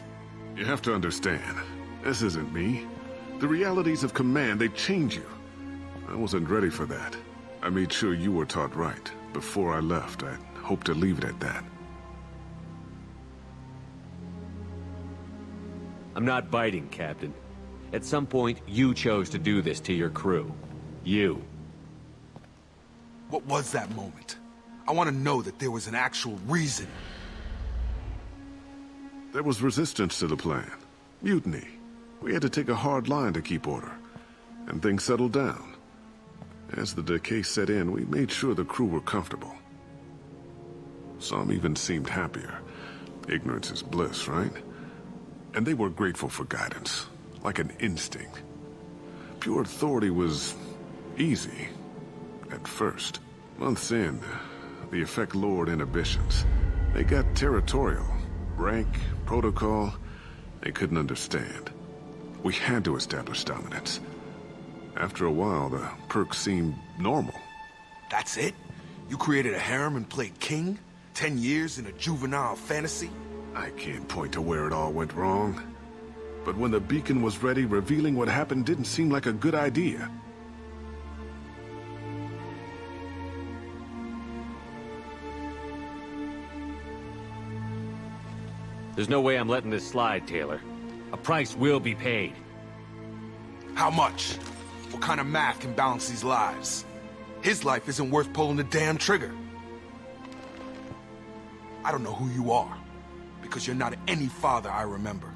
You have to understand, this isn't me. The realities of command, they change you. I wasn't ready for that. I made sure you were taught right. Before I left, I hoped to leave it at that. I'm not biting, Captain. At some point, you chose to do this to your crew. You. What was that moment? I want to know that there was an actual reason. There was resistance to the plan. Mutiny. We had to take a hard line to keep order, and things settled down. As the decay set in, we made sure the crew were comfortable. Some even seemed happier. Ignorance is bliss, right? And they were grateful for guidance, like an instinct. Pure authority was easy, at first. Months in, the effect lowered inhibitions. They got territorial. Rank, protocol, they couldn't understand. We had to establish dominance. After a while, the perks seemed normal. That's it? You created a harem and played king? 10 years in a juvenile fantasy? I can't point to where it all went wrong. But when the beacon was ready, revealing what happened didn't seem like a good idea. There's no way I'm letting this slide, Taylor. A price will be paid. How much? What kind of math can balance these lives? His life isn't worth pulling the damn trigger. I don't know who you are, because you're not any father I remember.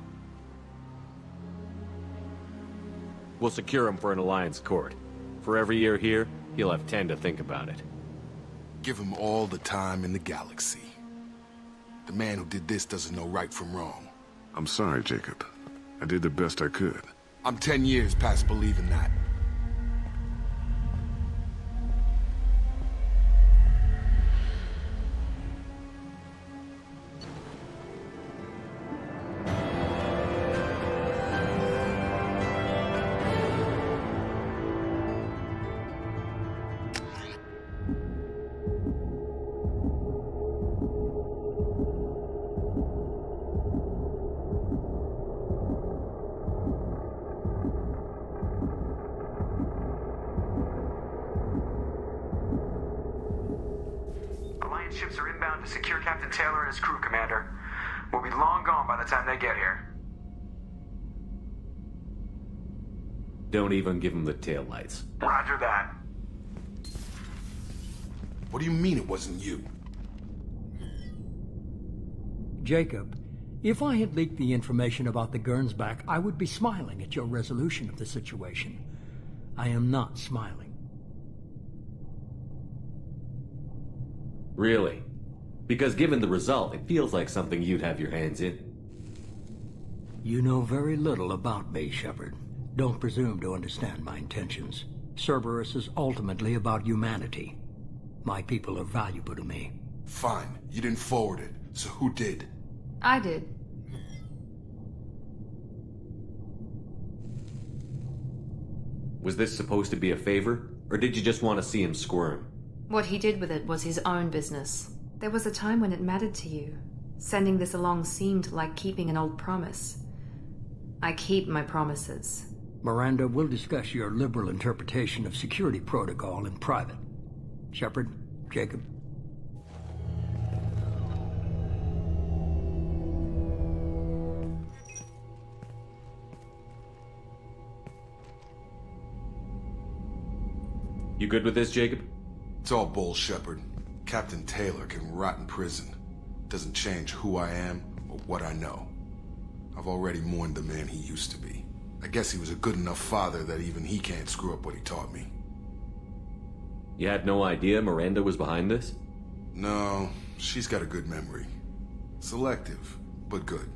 We'll secure him for an Alliance court. For every year here, he'll have 10 to think about it. Give him all the time in the galaxy. The man who did this doesn't know right from wrong. I'm sorry, Jacob. I did the best I could. I'm 10 years past believing that. Ships are inbound to secure Captain Taylor and his crew, Commander. We'll be long gone by the time they get here. Don't even give him the taillights. Roger that. What do you mean it wasn't you? Jacob, if I had leaked the information about the Gernsback, I would be smiling at your resolution of the situation. I am not smiling. Really? Because given the result, it feels like something you'd have your hands in. You know very little about me, Shepard. Don't presume to understand my intentions. Cerberus is ultimately about humanity. My people are valuable to me. Fine. You didn't forward it. So who did? I did. Was this supposed to be a favor? Or did you just want to see him squirm? What he did with it was his own business. There was a time when it mattered to you. Sending this along seemed like keeping an old promise. I keep my promises. Miranda, we'll discuss your liberal interpretation of security protocol in private. Shepard, Jacob. You good with this, Jacob? It's all bull, Shepard. Captain Taylor can rot in prison. Doesn't change who I am or what I know. I've already mourned the man he used to be. I guess he was a good enough father that even he can't screw up what he taught me. You had no idea Miranda was behind this? No, she's got a good memory. Selective, but good.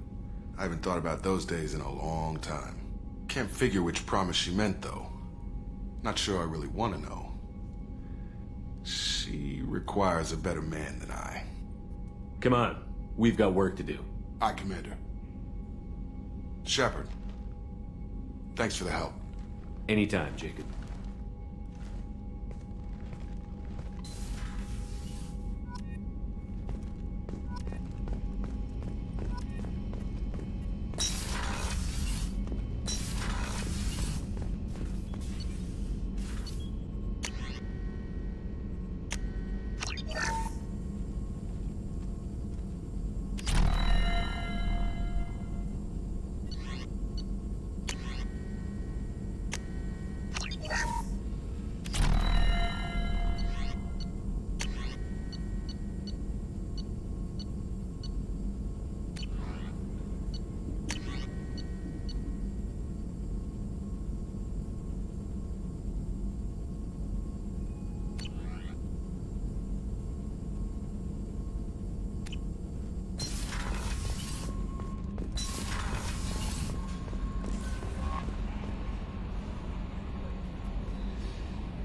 I haven't thought about those days in a long time. Can't figure which promise she meant, though. Not sure I really want to know. She requires a better man than I. Come on, we've got work to do. Aye, Commander. Shepard, thanks for the help. Anytime, Jacob.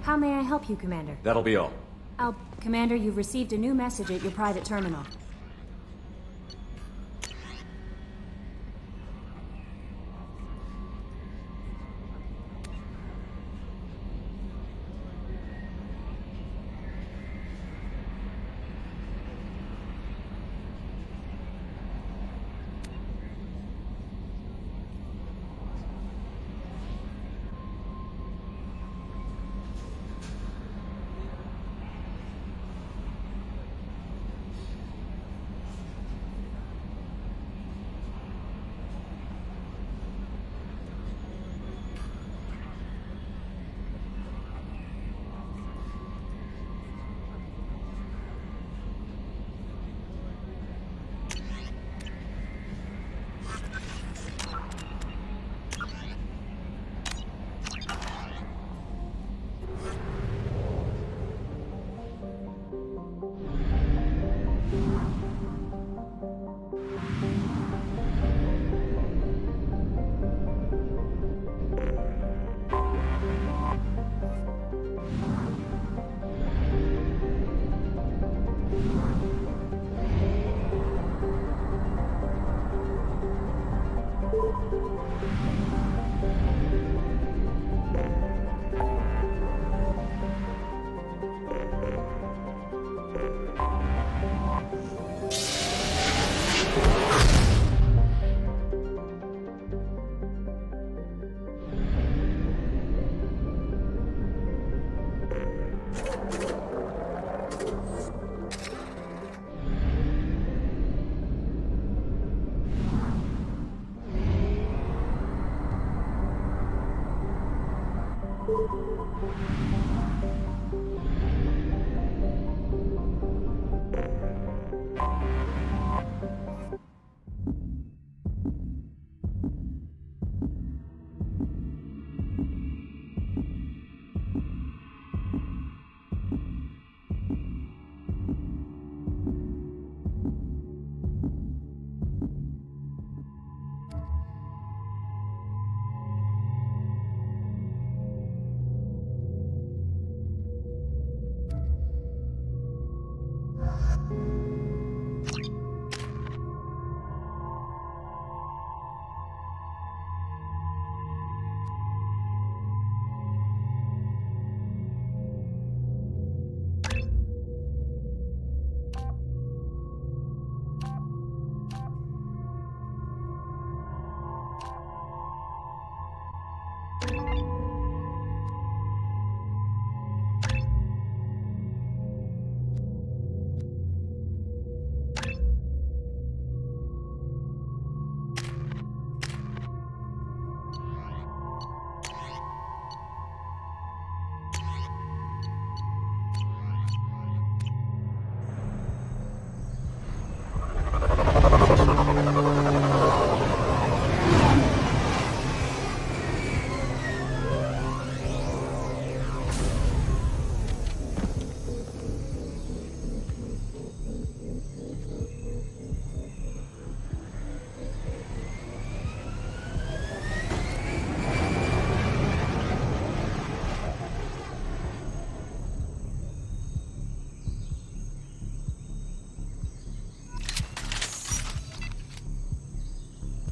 How may I help you, Commander? That'll be all. Commander, you've received a new message at your private terminal.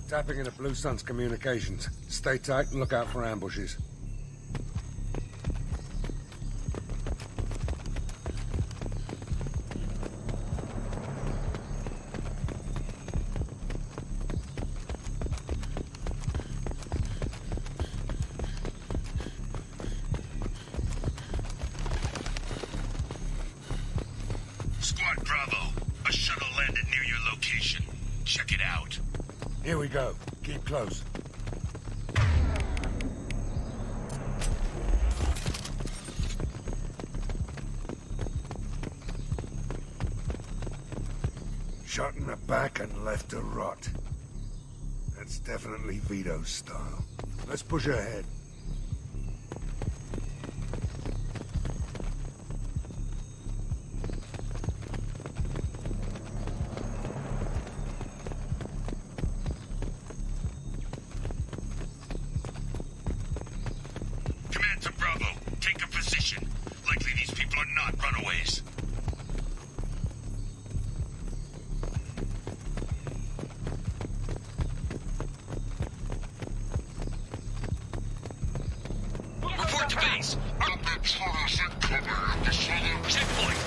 Tapping into Blue Sun's communications. Stay tight and look out for ambushes. Squad Bravo, a shuttle landed near your location. Check it out. Here we go. Keep close. Shot in the back and left to rot. That's definitely Vito's style. Let's push ahead. Command to Bravo. Take a position. Likely these people are not runaways. Report to base. Checkpoint.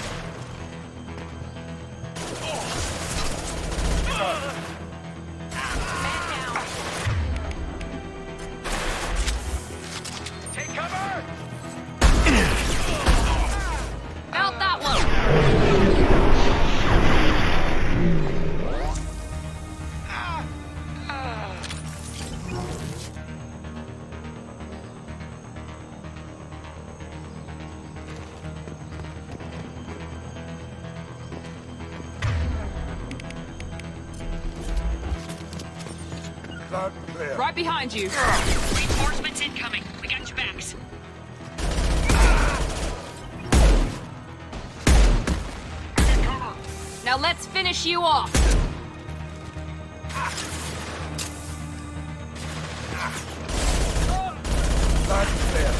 Take cover! Out that one! Loud and clear. Right behind you. Reinforcements incoming. We got your backs. Now let's finish you off. Loud and clear.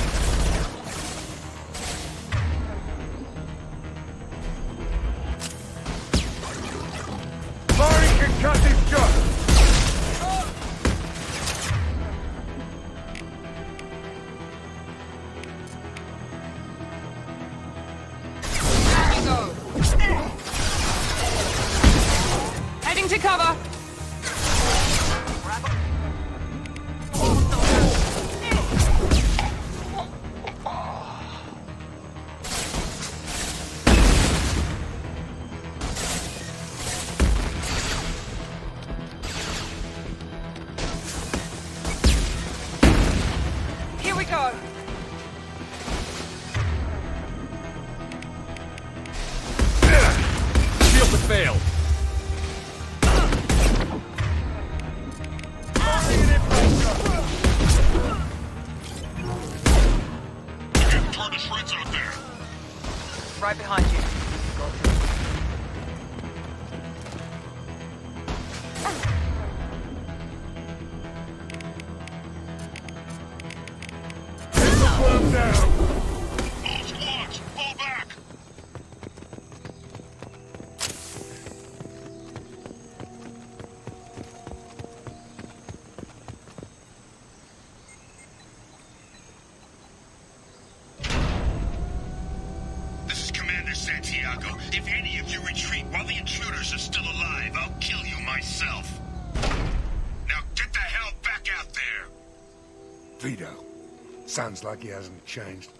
Firing concussive shot! Here we go. Heading to cover. Here we go. Shield has failed. Getting torn to shreds out there. Right behind you. One down! All squads, fall back. This is Commander Santiago. If any of you retreat while the intruders are still alive, I'll kill you myself. Now get the hell back out there. Vito. Sounds like he hasn't changed.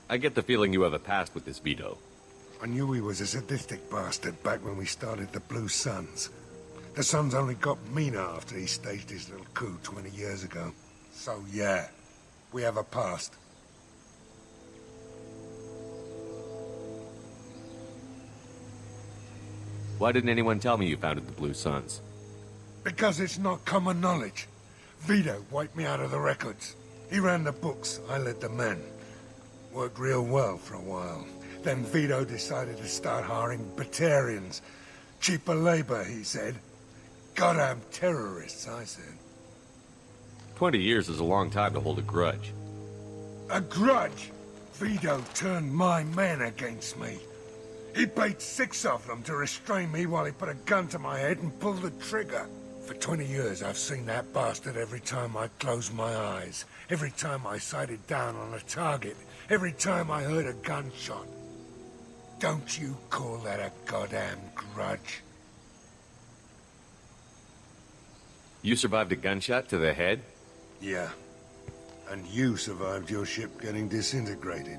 I get the feeling you have a past with this Vito. I knew he was a sadistic bastard back when we started the Blue Suns. The Suns only got meaner after he staged his little coup 20 years ago. So yeah, we have a past. Why didn't anyone tell me you founded the Blue Suns? Because it's not common knowledge. Vito wiped me out of the records. He ran the books, I led the men. Worked real well for a while. Then Vito decided to start hiring Batarians. Cheaper labor, he said. Goddamn terrorists, I said. 20 years is a long time to hold a grudge. A grudge? Vito turned my men against me. He paid 6 of them to restrain me while he put a gun to my head and pulled the trigger. For 20 years, I've seen that bastard every time I closed my eyes. Every time I sighted down on a target. Every time I heard a gunshot. Don't you call that a goddamn grudge? You survived a gunshot to the head? Yeah. And you survived your ship getting disintegrated.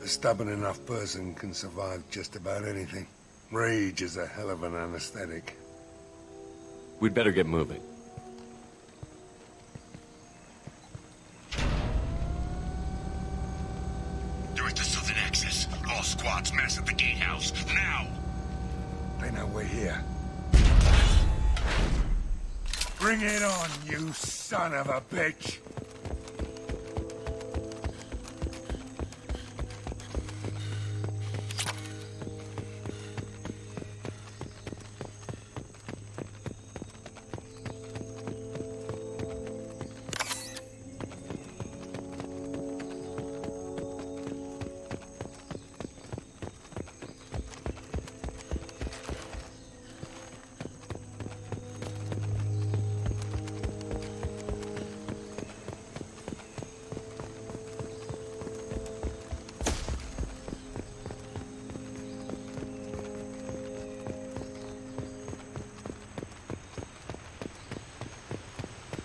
A stubborn enough person can survive just about anything. Rage is a hell of an anesthetic. We'd better get moving. They're at the southern axis. All squads mass at the gatehouse. Now! They know we're here. Bring it on, you son of a bitch!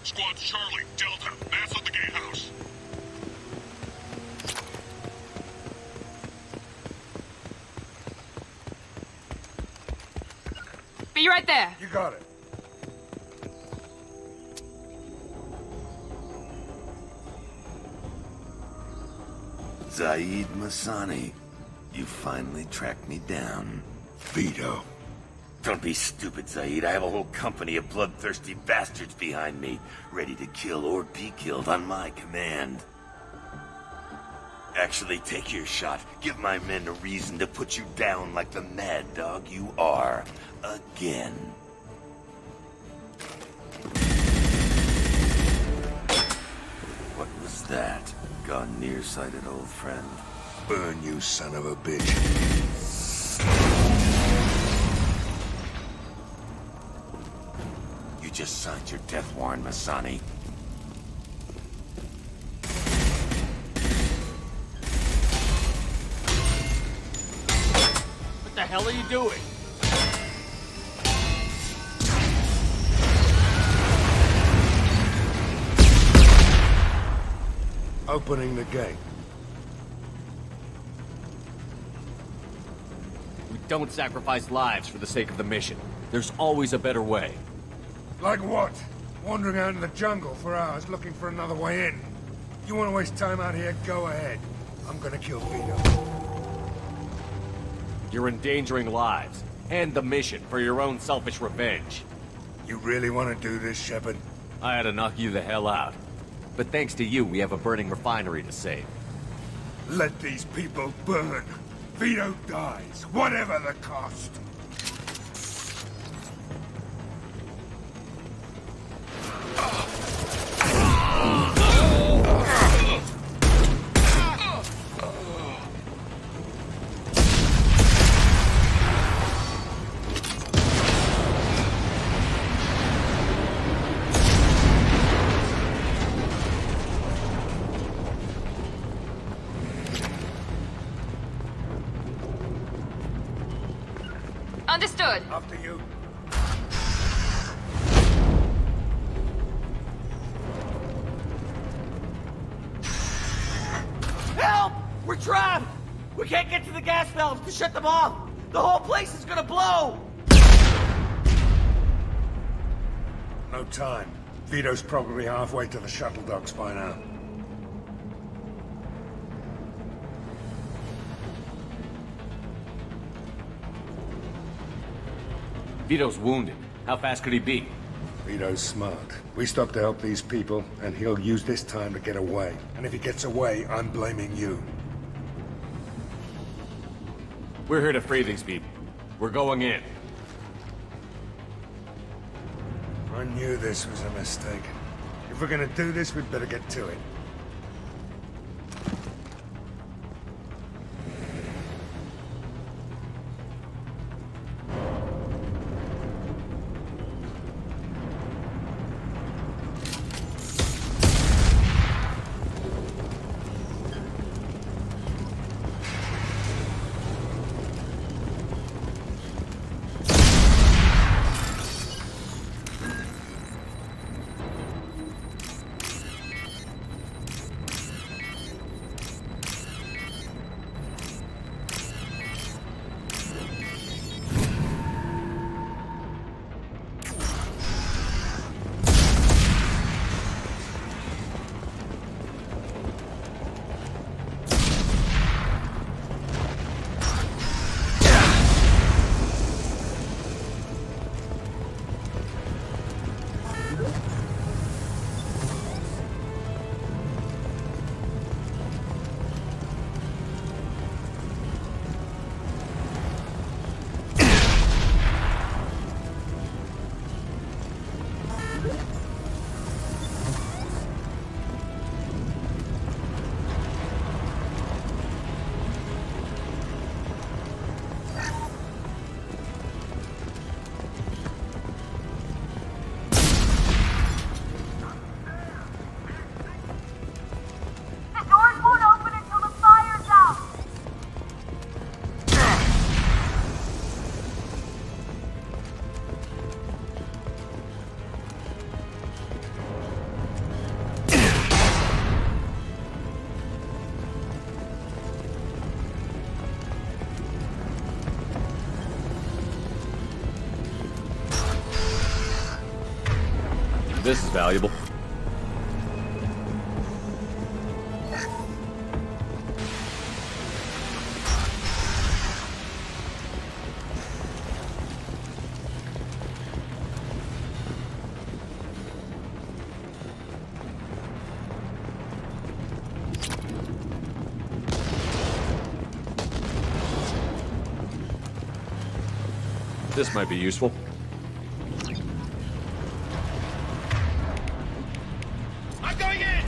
Squad Charlie, Delta, mass on the gatehouse. Be right there. You got it. Zaid Masani, you finally tracked me down. Vito. Don't be stupid, Zaid. I have a whole company of bloodthirsty bastards behind me, ready to kill or be killed on my command. Actually, take your shot. Give my men a reason to put you down like the mad dog you are. Again. What was that? Gone nearsighted, old friend. Burn, you son of a bitch. You just signed your death warrant, Masani. What the hell are you doing? Opening the gate. We don't sacrifice lives for the sake of the mission. There's always a better way. Like what? Wandering out in the jungle for hours looking for another way in. You want to waste time out here? Go ahead. I'm gonna kill Vito. You're endangering lives, and the mission for your own selfish revenge. You really want to do this, Shepard? I had to knock you the hell out. But thanks to you, we have a burning refinery to save. Let these people burn. Vito dies, whatever the cost. Understood. After you. Help! We're trapped! We can't get to the gas valves to shut them off! The whole place is gonna blow! No time. Vito's probably halfway to the shuttle docks by now. Vito's wounded. How fast could he be? Vito's smart. We stopped to help these people, and he'll use this time to get away. And if he gets away, I'm blaming you. We're here to free these people. We're going in. I knew this was a mistake. If we're gonna do this, we'd better get to it. This is valuable. This might be useful. I'm going in!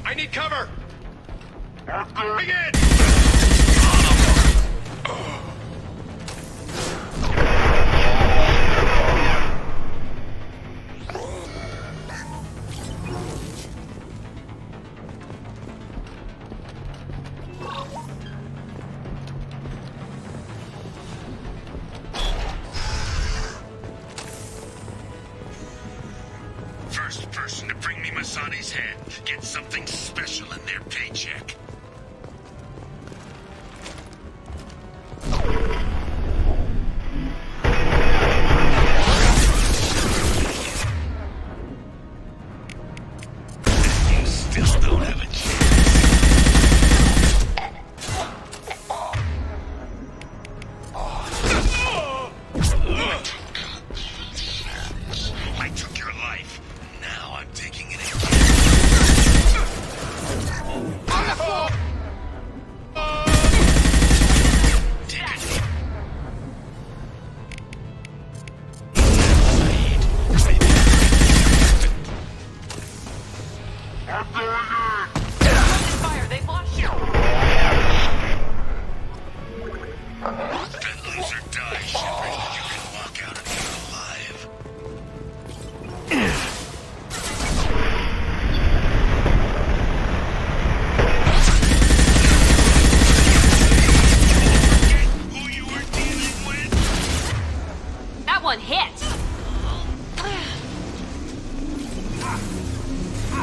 I need cover! Going in! First person to bring me Masani's head gets something special in their paycheck. You still don't have a chance. I took your life. Now I'm taking it again. On the floor! Fire, they've lost you! Bet lose or die, Shepard. You can walk out of here alive. That one hit!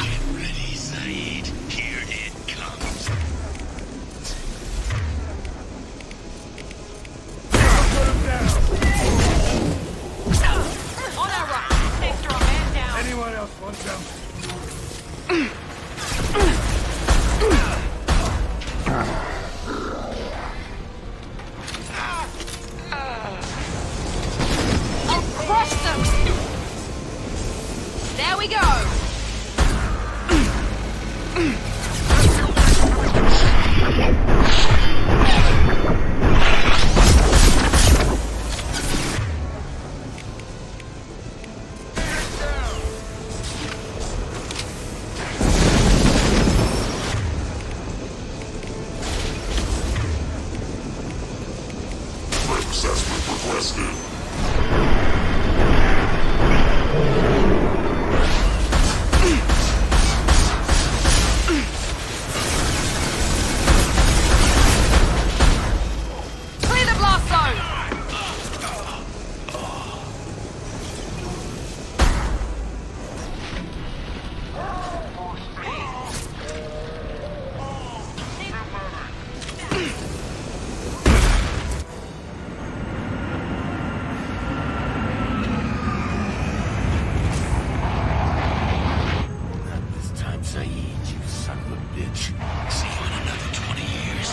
Get ready, Saeed. Here it comes. On our right, takes your man down. Anyone else want some? I'll crush them! There we go! Assessment requested. Clear the blast zone! Not this time, Saeed, you son of a bitch. See you in another 20 years.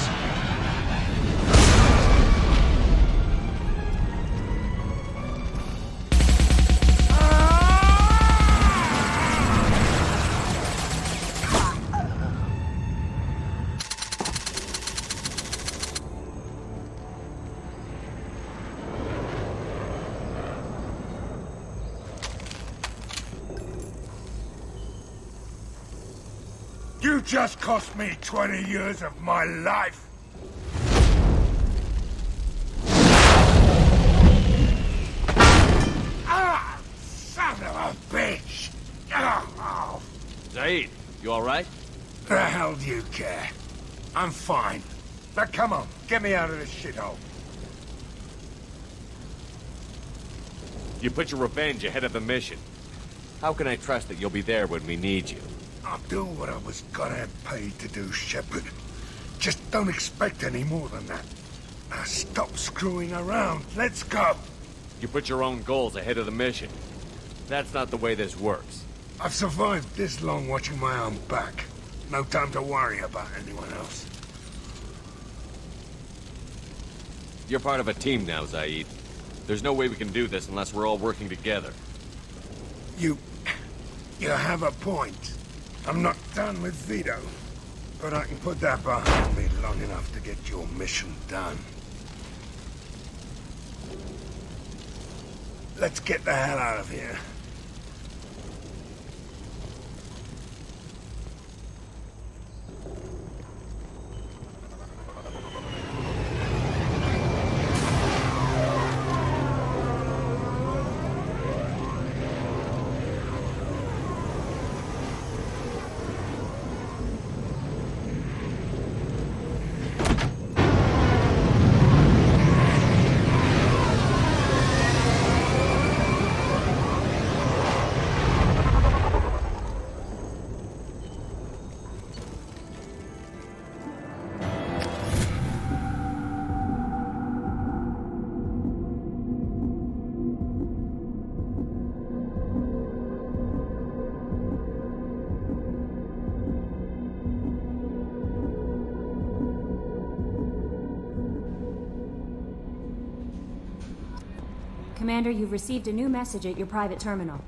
You just cost me 20 years of my life. Ah! Son of a bitch! Oh, Saeed, you alright? the hell do you care? I'm fine. Now come on, get me out of this shithole. You put your revenge ahead of the mission. How can I trust that you'll be there when we need you? I'll do what I was goddamn paid to do, Shepard. Just don't expect any more than that. Now stop screwing around. Let's go. You put your own goals ahead of the mission. That's not the way this works. I've survived this long watching my own back. No time to worry about anyone else. You're part of a team now, Zaid. There's no way we can do this unless we're all working together. You have a point. I'm not done with Vito, but I can put that behind me long enough to get your mission done. Let's get the hell out of here. Commander, you've received a new message at your private terminal.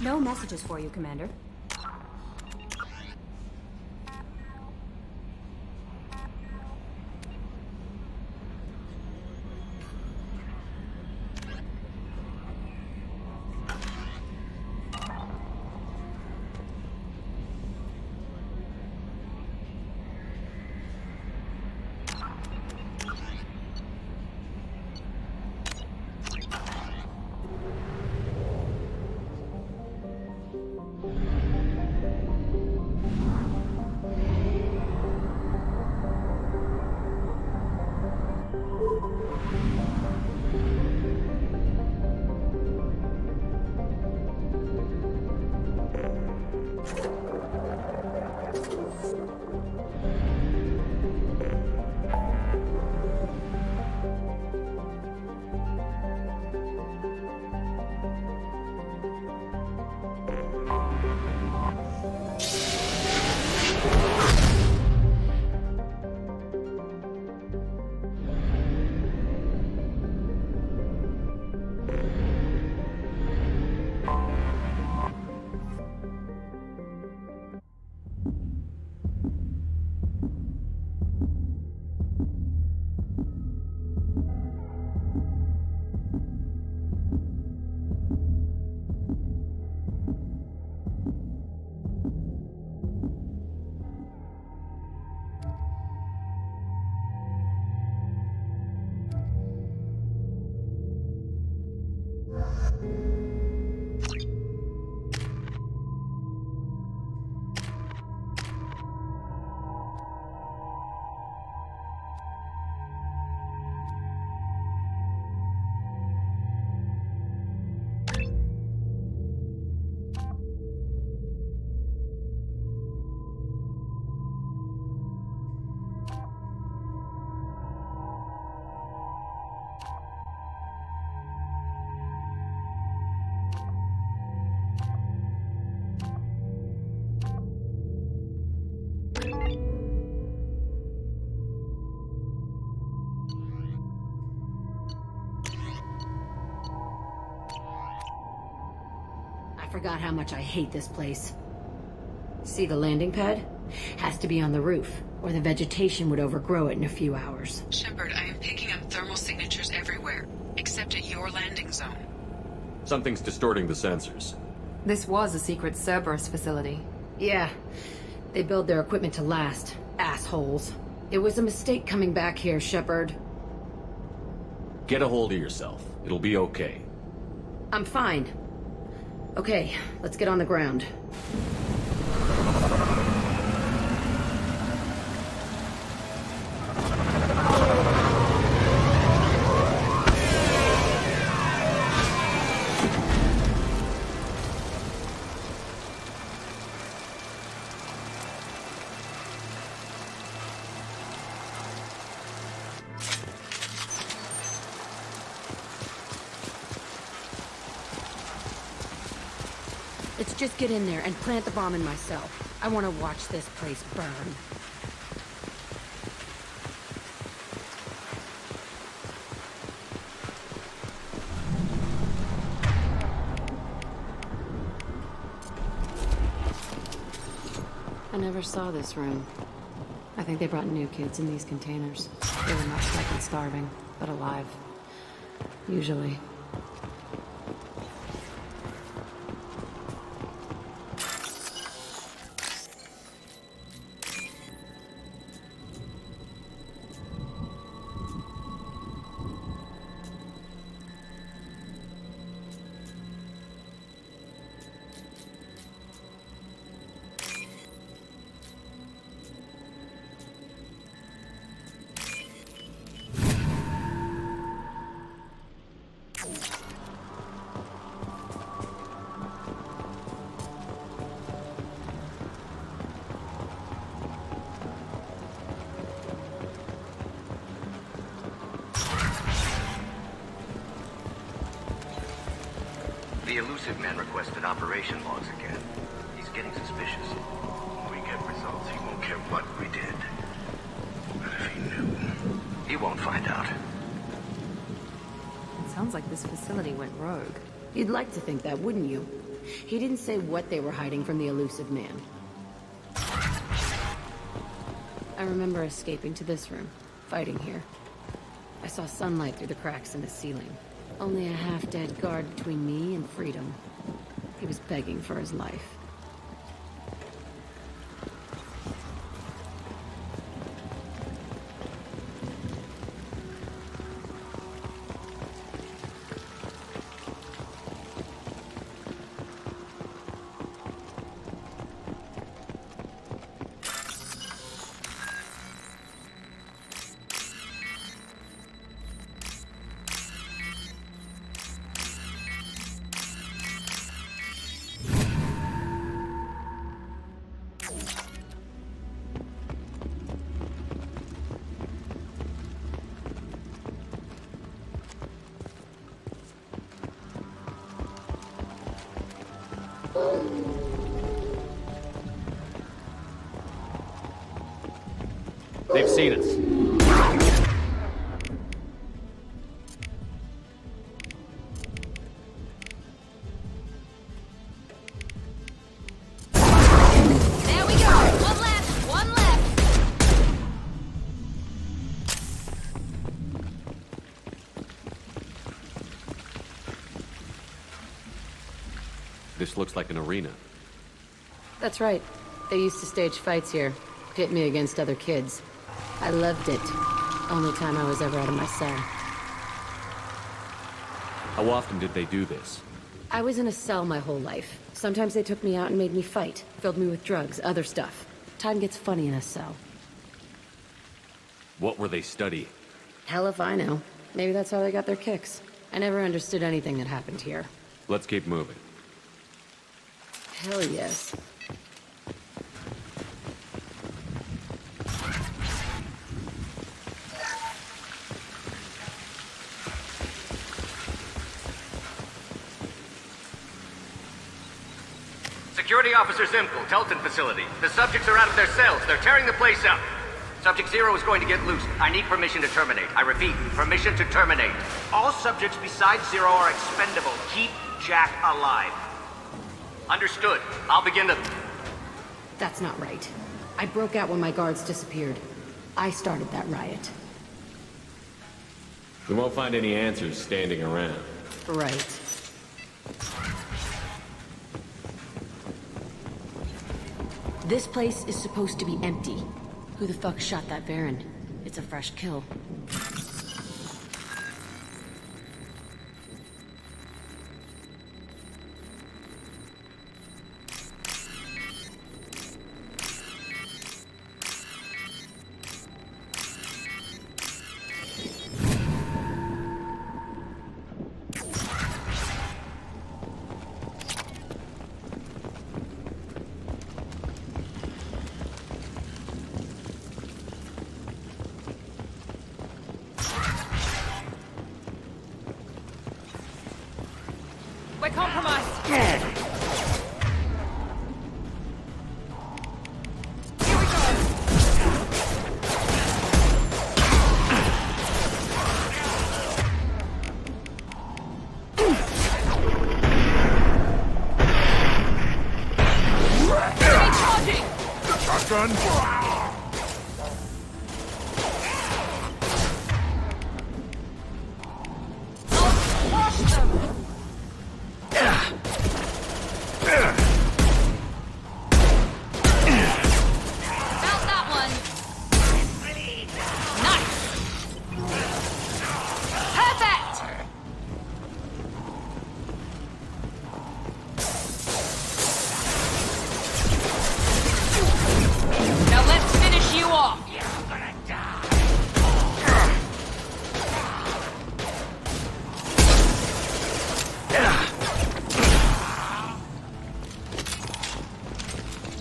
No messages for you, Commander. forgot how much I hate this place. See the landing pad? Has to be on the roof, or the vegetation would overgrow it in a few hours. Shepard, I am picking up thermal signatures everywhere, except at your landing zone. Something's distorting the sensors. This was a secret Cerberus facility. Yeah. They build their equipment to last. Assholes. It was a mistake coming back here, Shepard. Get a hold of yourself. It'll be okay. I'm fine. Okay, let's get on the ground. Let's just get in there and plant the bomb in myself. I want to watch this place burn. I never saw this room. I think they brought new kids in these containers. They were not stuck and starving, but alive. Usually. The elusive man requested operation logs again. He's getting suspicious. When we get results, he won't care what we did. But if he knew... He won't find out. It sounds like this facility went rogue. You'd like to think that, wouldn't you? He didn't say what they were hiding from the elusive man. I remember escaping to this room, fighting here. I saw sunlight through the cracks in the ceiling. Only a half-dead guard between me and freedom. He was begging for his life. They've seen us. There we go! One left! One left! This looks like an arena. That's right. They used to stage fights here. Pit me against other kids. I loved it. Only time I was ever out of my cell. How often did they do this? I was in a cell my whole life. Sometimes they took me out and made me fight. Filled me with drugs, other stuff. Time gets funny in a cell. What were they studying? Hell if I know. Maybe that's how they got their kicks. I never understood anything that happened here. Let's keep moving. Hell yes. Security Officer Zimkel, Telton facility. The subjects are out of their cells. They're tearing the place up. Subject Zero is going to get loose. I need permission to terminate. I repeat, permission to terminate. All subjects besides Zero are expendable. Keep Jack alive. Understood. I'll begin to... That's not right. I broke out when my guards disappeared. I started that riot. We won't find any answers standing around. Right. This place is supposed to be empty. Who the fuck shot that Baron? It's a fresh kill. We're compromised. Shotgun!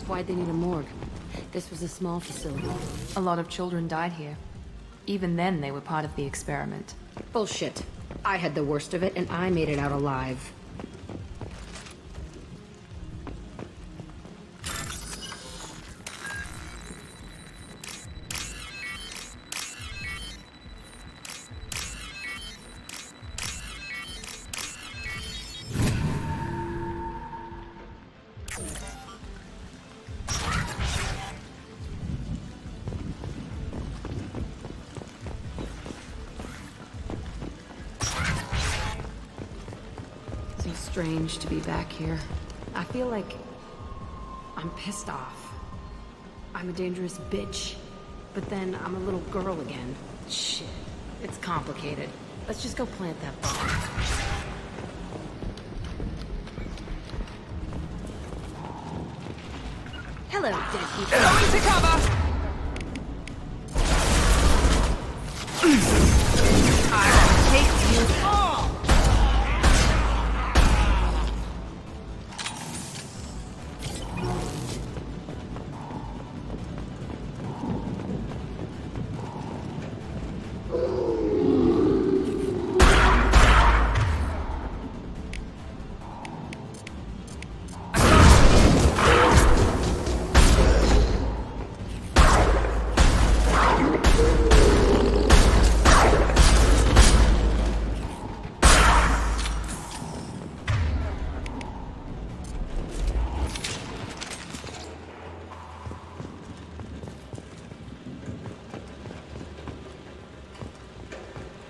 Why'd they need a morgue? This was a small facility. A lot of children died here. Even then, they were part of the experiment. Bullshit. I had the worst of it, and I made it out alive. Strange to be back here. I feel like I'm pissed off. I'm a dangerous bitch, but then I'm a little girl again. Shit, it's complicated. Let's just go plant that bomb. Hello, dead people. Going to cover! I hate you all!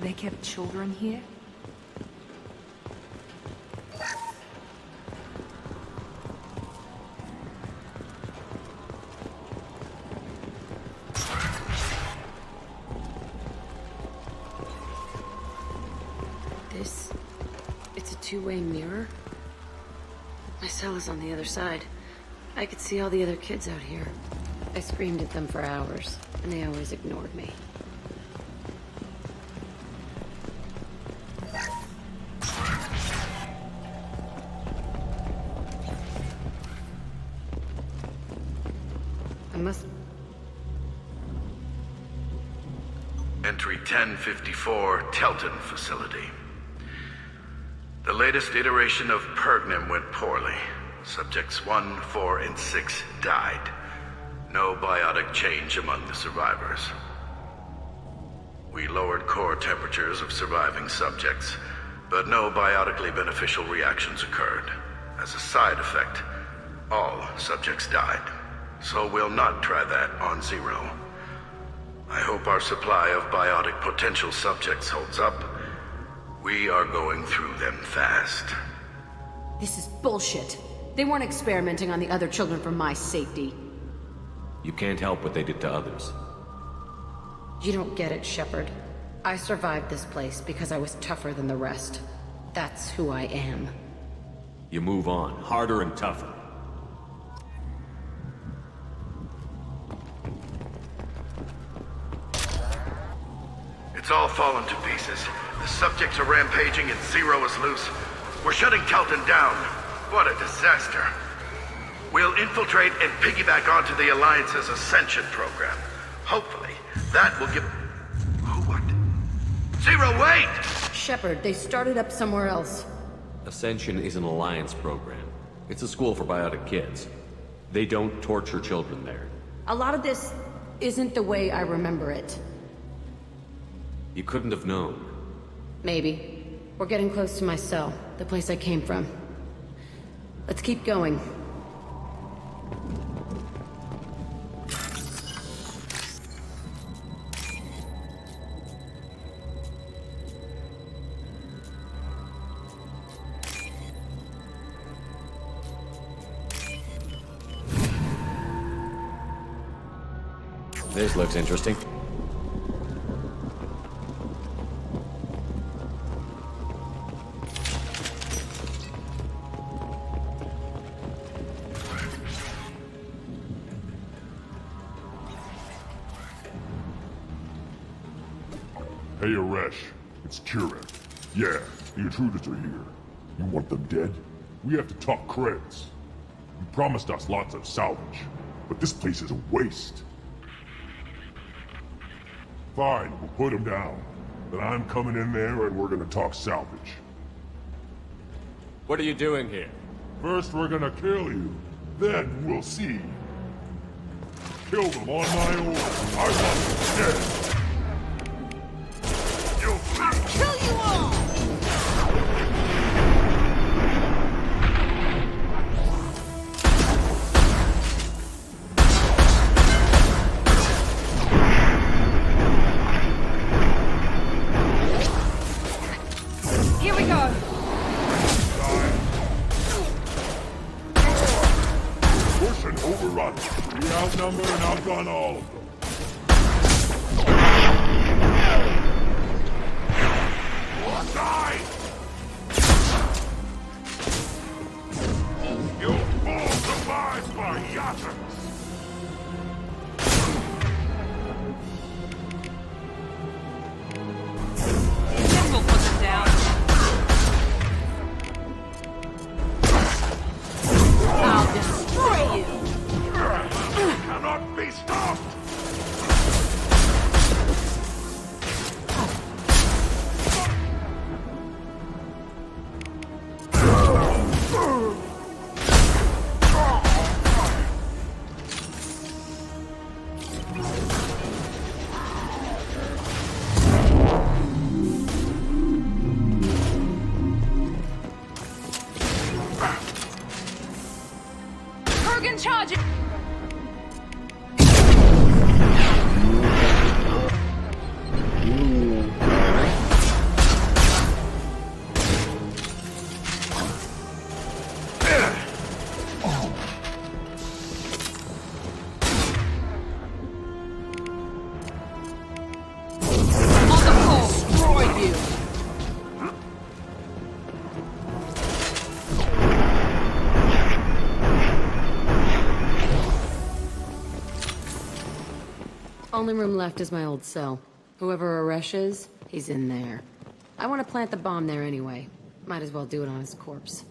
They kept children here? It's a two-way mirror? My cell is on the other side. I could see all the other kids out here. I screamed at them for hours, and they always ignored me. Entry 1054, Telton Facility. The latest iteration of Pergnum went poorly. Subjects 1, 4, and 6 died. No biotic change among the survivors. We lowered core temperatures of surviving subjects, but no biotically beneficial reactions occurred. As a side effect, All subjects died. So we'll not try that on Zero. I hope our supply of biotic potential subjects holds up. We are going through them fast. This is bullshit. They weren't experimenting on the other children for my safety. You can't help what they did to others. You don't get it, Shepard. I survived this place because I was tougher than the rest. That's who I am. You move on, harder and tougher. It's all fallen to pieces. The subjects are rampaging and Zero is loose. We're shutting Kelton down. What a disaster. We'll infiltrate and piggyback onto the Alliance's Ascension program. Hopefully, that will give... What? Zero, wait! Shepard, they started up somewhere else. Ascension is an Alliance program. It's a school for biotic kids. They don't torture children there. A lot of this isn't the way I remember it. You couldn't have known. Maybe. We're getting close to my cell, the place I came from. Let's keep going. This looks interesting. Hey, Aresh. It's Kira. Yeah, the intruders are here. You want them dead? We have to talk credits. You promised us lots of salvage, but this place is a waste. Fine, we'll put them down. Then I'm coming in there and we're gonna talk salvage. What are you doing here? First we're gonna kill you, then we'll see. Kill them on my order. I want them dead. I'll kill you all! Here we go. Push and overrun. We outnumber and outgun all of them. Die! You fall survived by Yatta! Then we'll put them down. I'll destroy you! Cannot be stopped! Kurgan charge it! Only room left is my old cell. Whoever Aresh is, he's in there. I want to plant the bomb there anyway. Might as well do it on his corpse.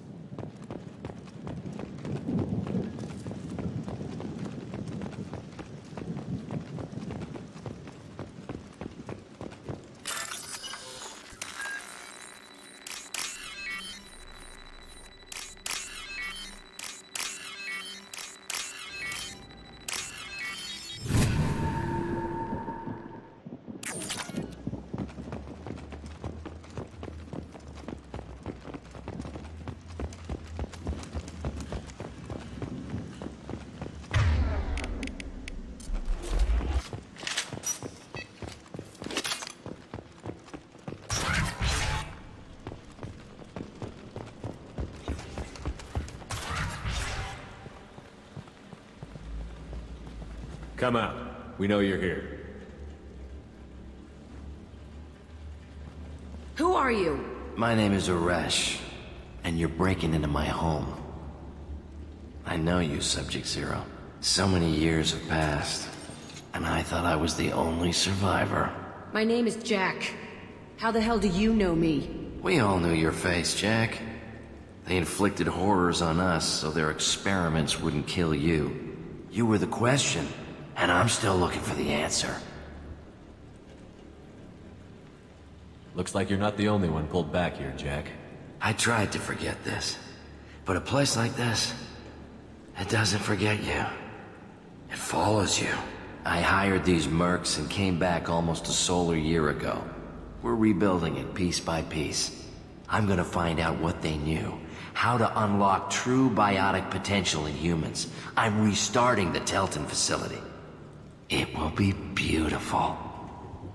Come out. We know you're here. Who are you? My name is Aresh, and you're breaking into my home. I know you, Subject-Zero. So many years have passed, and I thought I was the only survivor. My name is Jack. How the hell do you know me? We all knew your face, Jack. They inflicted horrors on us so their experiments wouldn't kill you. You were the question, and I'm still looking for the answer. Looks like you're not the only one pulled back here, Jack. I tried to forget this, but a place like this, it doesn't forget you. It follows you. I hired these mercs and came back almost a solar year ago. We're rebuilding it piece by piece. I'm gonna find out what they knew, how to unlock true biotic potential in humans. I'm restarting the Telton facility. It will be beautiful.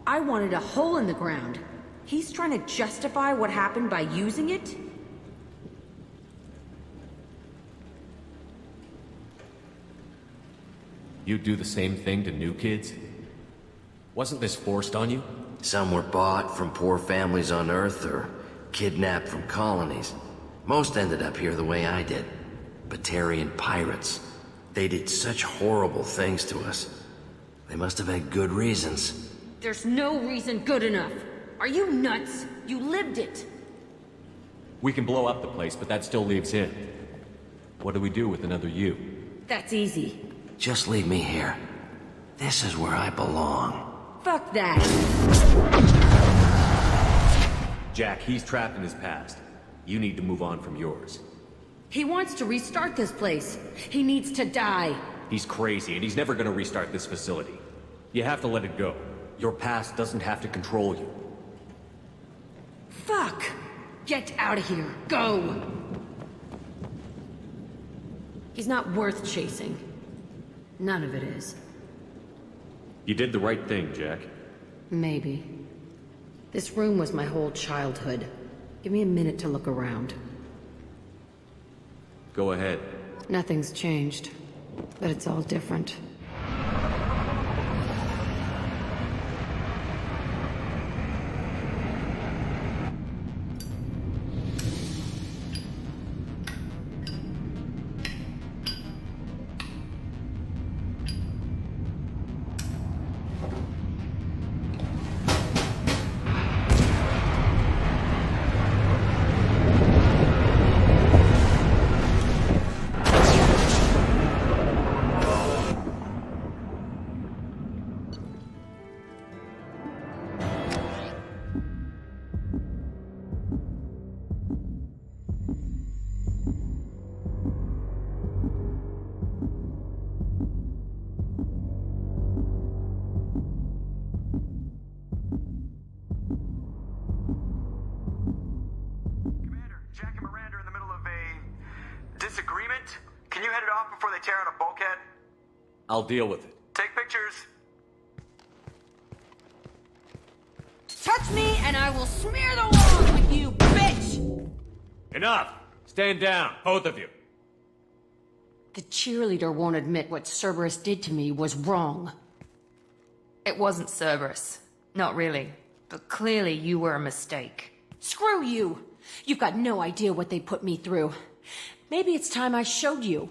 I wanted a hole in the ground. He's trying to justify what happened by using it? You do the same thing to new kids? Wasn't this forced on you? Some were bought from poor families on Earth or kidnapped from colonies. Most ended up here the way I did. Batarian pirates. They did such horrible things to us. They must have had good reasons. There's no reason good enough. Are you nuts? You lived it. We can blow up the place, but that still leaves him. What do we do with another you? That's easy. Just leave me here. This is where I belong. Fuck that. Jack, he's trapped in his past. You need to move on from yours. He wants to restart this place. He needs to die. He's crazy, and he's never gonna restart this facility. You have to let it go. Your past doesn't have to control you. Fuck! Get out of here. Go! He's not worth chasing. None of it is. You did the right thing, Jack. Maybe. This room was my whole childhood. Give me a minute to look around. Go ahead. Nothing's changed, but it's all different. Jack and Miranda are in the middle of a disagreement. Can you head it off before they tear out a bulkhead? I'll deal with it. Take pictures. Touch me and I will smear the walls with you, bitch! Enough! Stand down, both of you. The cheerleader won't admit what Cerberus did to me was wrong. It wasn't Cerberus. Not really. But clearly you were a mistake. Screw you! You've got no idea what they put me through. Maybe it's time I showed you.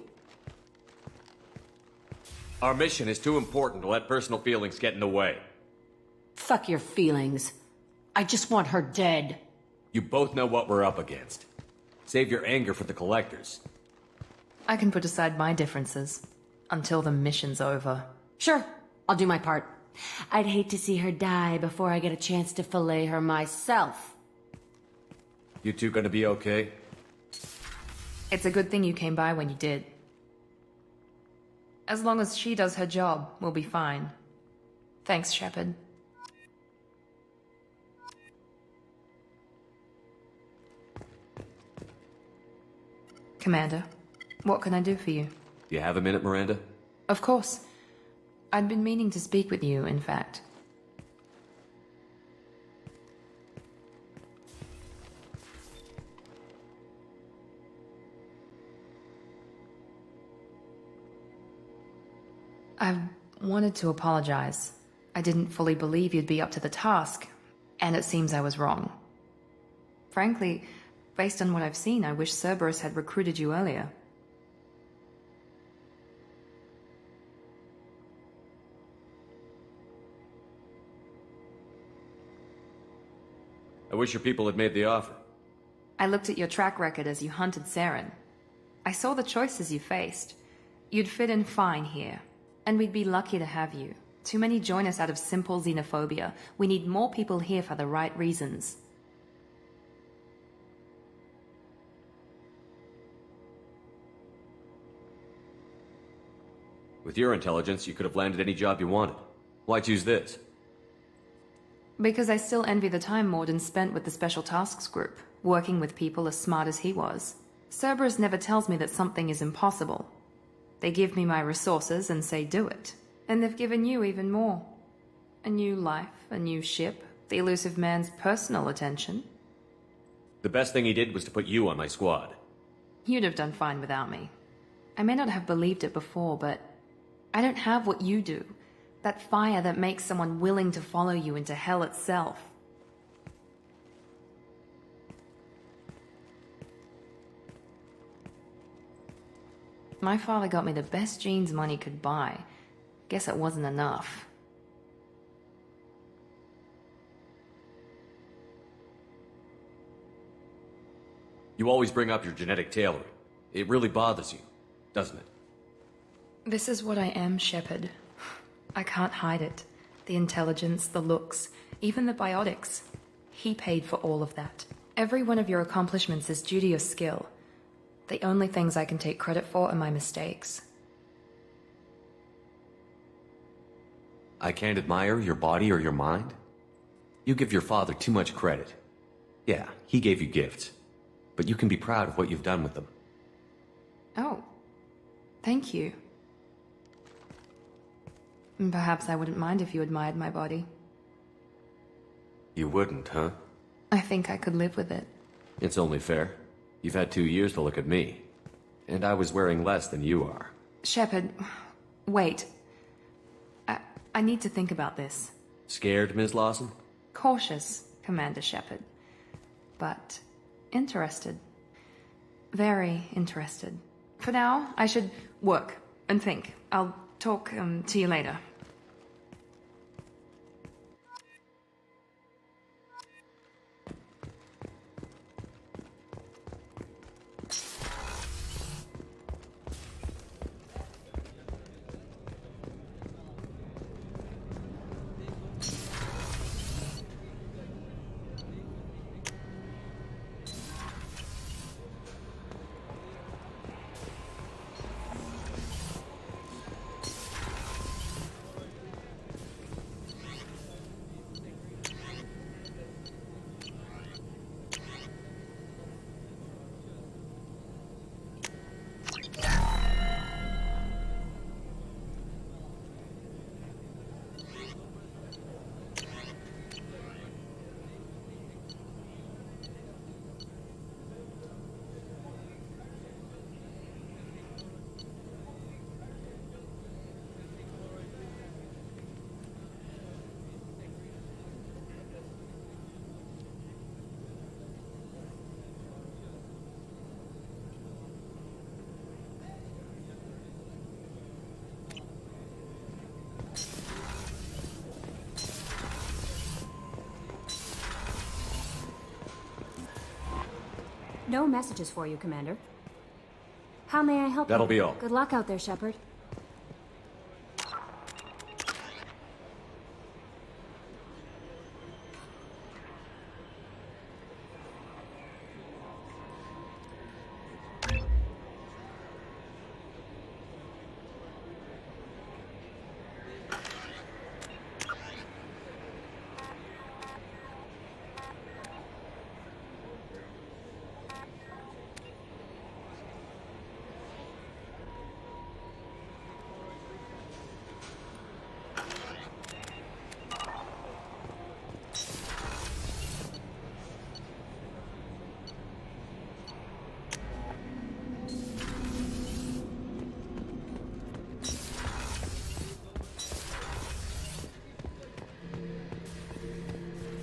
Our mission is too important to let personal feelings get in the way. Fuck your feelings. I just want her dead. You both know what we're up against. Save your anger for the collectors. I can put aside my differences. Until the mission's over. Sure, I'll do my part. I'd hate to see her die before I get a chance to fillet her myself. You two gonna be okay? It's a good thing you came by when you did. As long as she does her job, we'll be fine. Thanks, Shepard. Commander, what can I do for you? You have a minute, Miranda? Of course. I'd been meaning to speak with you, in fact. I've wanted to apologize. I didn't fully believe you'd be up to the task, and it seems I was wrong. Frankly, based on what I've seen, I wish Cerberus had recruited you earlier. I wish your people had made the offer. I looked at your track record as you hunted Saren. I saw the choices you faced. You'd fit in fine here, and we'd be lucky to have you. Too many join us out of simple xenophobia. We need more people here for the right reasons. With your intelligence, you could have landed any job you wanted. Why choose this? Because I still envy the time Morden spent with the Special Tasks Group, working with people as smart as he was. Cerberus never tells me that something is impossible. They give me my resources and say do it. And they've given you even more. A new life, a new ship, the elusive man's personal attention. The best thing he did was to put you on my squad. You'd have done fine without me. I may not have believed it before, but I don't have what you do. That fire that makes someone willing to follow you into hell itself. My father got me the best jeans money could buy. Guess it wasn't enough. You always bring up your genetic tailoring. It really bothers you, doesn't it? This is what I am, Shepard. I can't hide it. The intelligence, the looks, even the biotics. He paid for all of that. Every one of your accomplishments is due to your skill. The only things I can take credit for are my mistakes. I can't admire your body or your mind? You give your father too much credit. Yeah, he gave you gifts. But you can be proud of what you've done with them. Oh. Thank you. Perhaps I wouldn't mind if you admired my body. You wouldn't, huh? I think I could live with it. It's only fair. You've had 2 years to look at me. And I was wearing less than you are. Shepard, wait. I need to think about this. Scared, Ms. Lawson? Cautious, Commander Shepard. But interested. Very interested. For now, I should work and think. I'll talk to you later. No messages for you, Commander. How may I help you? That'll be all. Good luck out there, Shepard.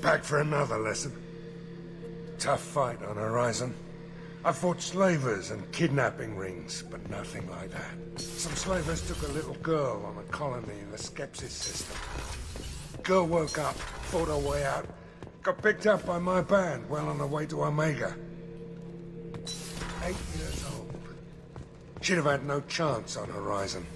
back for another lesson. Tough fight on Horizon. I fought slavers and kidnapping rings, but nothing like that. Some slavers took a little girl on a colony in the Skepsis system. Girl woke up, fought her way out, got picked up by my band well on her way to Omega. 8 years old. She'd have had no chance on Horizon.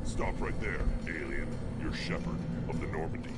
Stop right there, alien. You're Shepard of the Normandy.